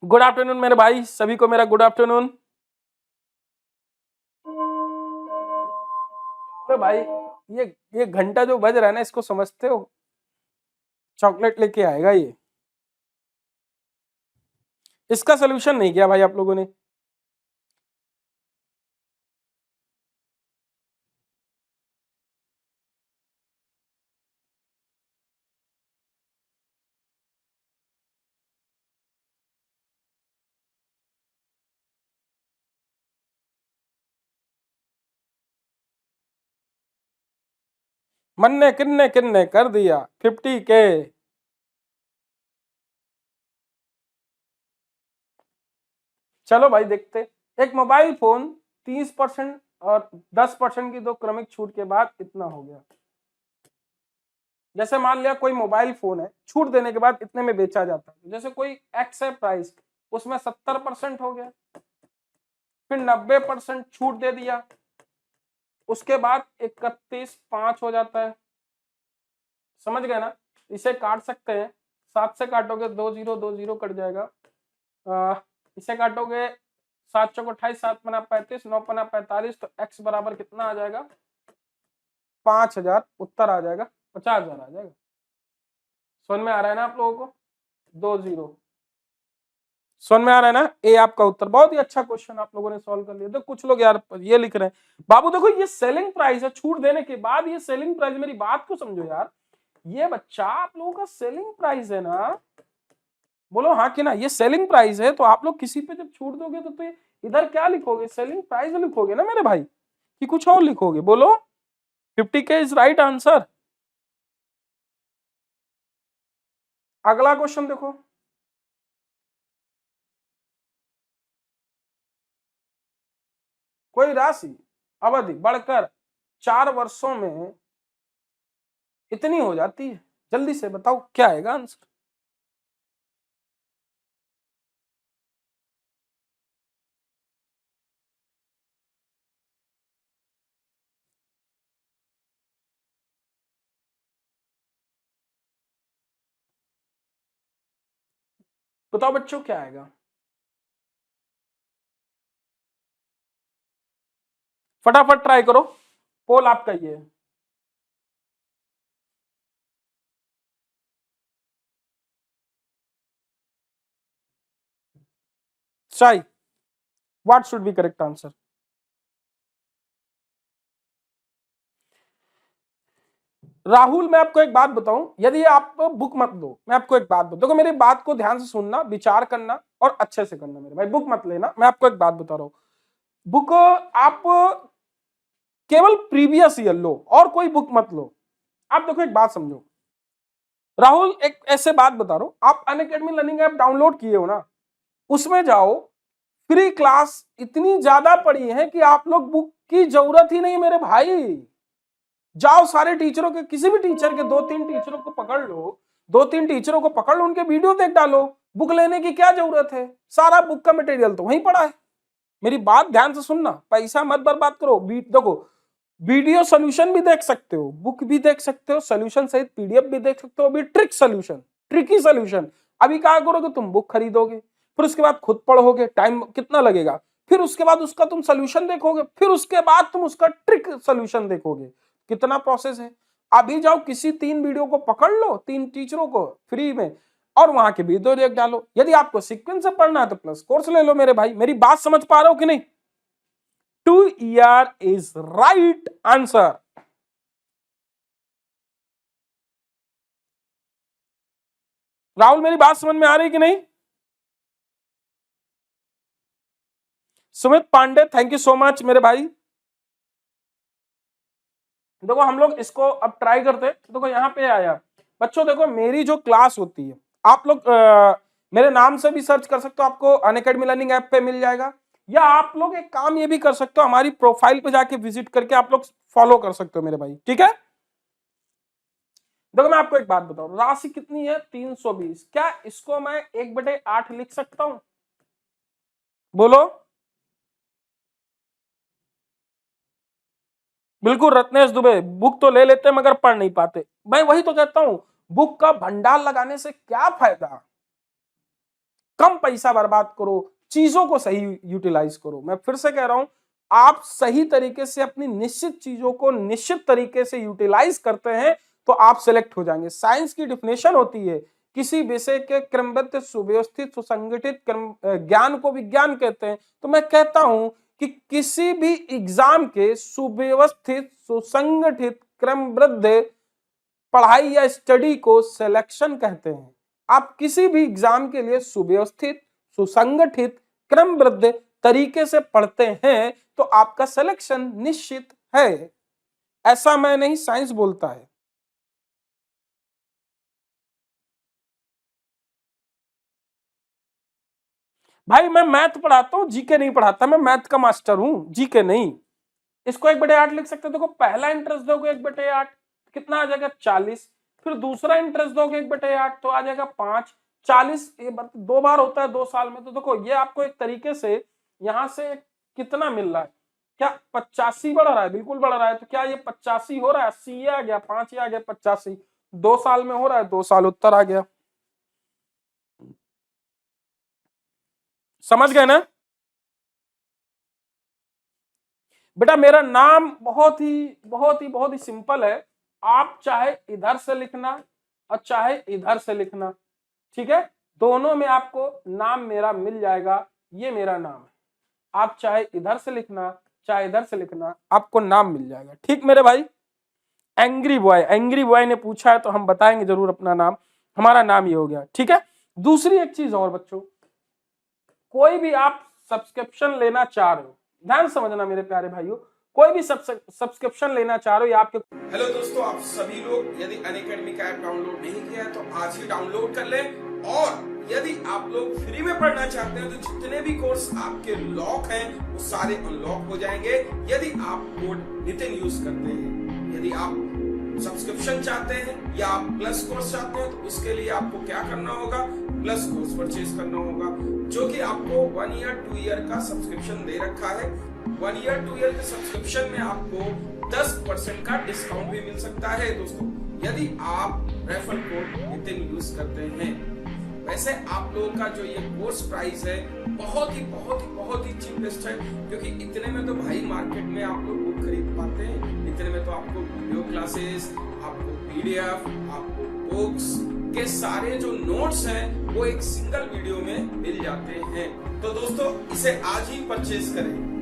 गुड आफ्टरनून मेरे भाई, सभी को मेरा गुड आफ्टरनून। तो भाई ये घंटा जो बज रहा है ना, इसको समझते हो? चॉकलेट लेके आएगा ये। इसका सोल्यूशन नहीं किया भाई आप लोगों ने। मन ने किन्ने किन्ने कर दिया 50K। चलो भाई देखते, एक मोबाइल फोन 30% और 10% की दो क्रमिक छूट के बाद इतना हो गया। जैसे मान लिया कोई मोबाइल फोन है, छूट देने के बाद इतने में बेचा जाता है, जैसे कोई एक्स है प्राइस, उसमें 70% हो गया, फिर 90% छूट दे दिया, उसके बाद 31,500 हो जाता है। समझ गए ना? इसे काट सकते हैं, 7 से काटोगे 2020 कट जाएगा, इसे काटोगे 7 चौक 28, 7 पना 35, 9 पना 45, तो x बराबर कितना आ जाएगा? 5,000। उत्तर आ जाएगा 50,000 आ जाएगा। समझ में आ रहा है ना आप लोगों को? 20 समझ में आ रहा है ना? ए आपका उत्तर। बहुत ही अच्छा क्वेश्चन आप लोगों ने सॉल्व कर लिया। तो कुछ लोग यार ये लिख रहे हैं बाबू देखो ये सेलिंग प्राइस है, छूट देने के बाद ये सेलिंग प्राइस, मेरी बात को समझो यार, ये बच्चा आप लोगों का सेलिंग प्राइस है ना, बोलो हाँ कि ना, ये सेलिंग प्राइस है, तो आप लोग किसी पे जब छूट दोगे तो इधर क्या लिखोगे? सेलिंग प्राइस लिखोगे ना मेरे भाई, कि कुछ और लिखोगे? बोलो 50K इज राइट आंसर। अगला क्वेश्चन देखो, कोई राशि अवधि बढ़कर 4 वर्षों में इतनी हो जाती है, जल्दी से बताओ क्या आएगा आंसर? बताओ बच्चों क्या आएगा? फटाफट ट्राई करो, पोल आपका ये है। Sai, what should be correct answer? Rahul मैं आपको एक बात बताऊं, यदि आप बुक मत दो, मैं आपको एक बात बताऊं, देखो मेरी बात को ध्यान से सुनना, विचार करना और अच्छे से करना मेरे भाई, बुक मत लेना। मैं आपको एक बात बता रहा हूं, बुक आप केवल प्रीवियस ईयर लो और कोई बुक मत लो। आप देखो एक बात समझो राहुल, एक ऐसे बात बता रहा हूं, आप अनअकैडमी लर्निंग ऐप डाउनलोड किए हो ना, उसमें जाओ, फ्री क्लास इतनी ज्यादा पड़ी है कि आप लोग बुक की जरूरत ही नहीं मेरे भाई। जाओ सारे टीचरों के, किसी भी टीचर के 2-3 टीचरों को पकड़ लो, 2-3 टीचरों को पकड़ लो, उनके वीडियो देख डालो, बुक लेने की क्या जरूरत है? सारा बुक का मटेरियल तो वहीं पड़ा है। मेरी बात ध्यान से सुनना, पैसा मत बर्बाद करो। देखो वीडियो सोल्यूशन भी देख सकते हो, बुक भी देख सकते हो, सोल्यूशन सहित पीडीएफ भी देख सकते हो, अभी ट्रिक सोल्यूशन, ट्रिकी सोल्यूशन। अभी क्या करोगे तुम? बुक खरीदोगे, फिर उसके बाद खुद पढ़ोगे, टाइम कितना लगेगा, फिर उसके बाद उसका तुम सोल्यूशन देखोगे, फिर उसके बाद तुम उसका ट्रिक सोल्यूशन देखोगे, कितना प्रोसेस है। अभी जाओ किसी 3 वीडियो को पकड़ लो, 3 टीचरों को फ्री में, और वहां के वीडियो देख डालो। यदि आपको सीक्वेंस से पढ़ना है तो प्लस कोर्स ले लो मेरे भाई। मेरी बात समझ पा रहे हो कि नहीं? 2 year is right answer। Rahul मेरी बात समझ में आ रही कि नहीं? Sumit Pandey thank you so much मेरे भाई। देखो हम लोग इसको अब ट्राई करते हैं। देखो यहाँ पे आया बच्चों, देखो मेरी जो क्लास होती है, आप लोग मेरे नाम से भी सर्च कर सकते हो, आपको अनअकैडमी लर्निंग ऐप पे मिल जाएगा, या आप लोग एक काम ये भी कर सकते हो, हमारी प्रोफाइल पे जाके विजिट करके आप लोग फॉलो कर सकते हो मेरे भाई, ठीक है? देखो मैं आपको एक बात बताऊं, राशि कितनी है? 320। क्या इसको मैं 1/8 लिख सकता हूं? बोलो। बिल्कुल रत्नेश दुबे, बुक तो ले लेते हैं मगर पढ़ नहीं पाते। मैं वही तो कहता हूं, बुक का भंडार लगाने से क्या फायदा? कम पैसा बर्बाद करो, चीजों को सही यूटिलाइज करो। मैं फिर से कह रहा हूं, आप सही तरीके से अपनी निश्चित चीजों को निश्चित तरीके से यूटिलाइज करते हैं तो आप सिलेक्ट हो जाएंगे। साइंस की डिफिनेशन होती है किसी विषय के क्रमबद्ध सुव्यवस्थित सुसंगठित ज्ञान को विज्ञान कहते हैं। तो मैं कहता हूं कि किसी भी एग्जाम के सुव्यवस्थित सुसंगठित क्रमबद्ध पढ़ाई या स्टडी को सिलेक्शन कहते हैं। आप किसी भी एग्जाम के लिए सुव्यवस्थित सुसंगठित क्रमबद्ध तरीके से पढ़ते हैं तो आपका सिलेक्शन निश्चित है। ऐसा मैं नहीं, साइंस बोलता है। भाई मैं मैथ पढ़ाता हूँ, जीके नहीं पढ़ाता, मैं मैथ का मास्टर हूँ, जीके नहीं। इसको 1/8 लिख सकते हो। देखो पहला इंटरेस्ट दोगे 1/8 कितना आ जाएगा 40, फिर दूसरा इंटरेस्ट दोगे 1/8 तो आ जाएगा 5। 40 ये 2 बार होता है 2 साल में। तो देखो ये आपको एक तरीके से यहां से कितना मिल रहा है, क्या 85 बढ़ रहा है, बिल्कुल बढ़ रहा है। तो क्या ये 85 हो रहा है, 80 ये आ गया, 5 ये आ गया, 85 2 साल में हो रहा है, 2 साल उत्तर आ गया। समझ गए ना बेटा? मेरा नाम बहुत ही सिंपल है। आप चाहे इधर से लिखना और चाहे इधर से लिखना, ठीक है, दोनों में आपको नाम मेरा मिल जाएगा। ये मेरा नाम है, आप चाहे इधर से लिखना चाहे इधर से लिखना, आपको नाम मिल जाएगा। ठीक मेरे भाई? एंग्री बॉय ने पूछा है तो हम बताएंगे जरूर अपना नाम। हमारा नाम ये हो गया, ठीक है। दूसरी एक चीज और बच्चों, कोई भी आप सब्सक्रिप्शन लेना चाह रहे हो, ध्यान समझना मेरे प्यारे भाइयों, कोई भी सब्सक्रिप्शन लेना चाह रहे हो या आपके। हेलो दोस्तों, आप सभी लोग यदि अनअकैडमी का ऐप डाउनलोड नहीं किया है तो आज ही डाउनलोड कर लें। और यदि आप लोग फ्री में पढ़ना चाहते हैं तो जितने भी कोर्स आपके लॉक हैं वो सारे अनलॉक हो जाएंगे यदि आप कोड नितिन यूज करते हैं। यदि आप सब्सक्रिप्शन चाहते हैं या आप प्लस कोर्स चाहते हैं तो उसके लिए आपको क्या करना होगा, प्लस कोर्स परचेज करना होगा, जो कि आपको 1 ईयर 2 ईयर का सब्सक्रिप्शन दे रखा है। 1 ईयर 2 ईयर के सब्सक्रिप्शन में आपको 10% का डिस्काउंट भी मिल सकता है दोस्तों, यदि आप रेफरल कोड नितिन यूज करते हैं। वैसे आप लोगों का जो ये कोर्स प्राइस है बहुत ही चीपेस्ट है, क्योंकि इतने में तो भाई मार्केट में आप लोग बुक खरीद पाते हैं। इतने में तो आपको वीडियो क्लासेस, आपको पीडीएफ, आपको बुक्स के सारे जो नोट्स हैं वो एक सिंगल वीडियो में मिल जाते हैं। तो दोस्तों इसे आज ही परचेज करें।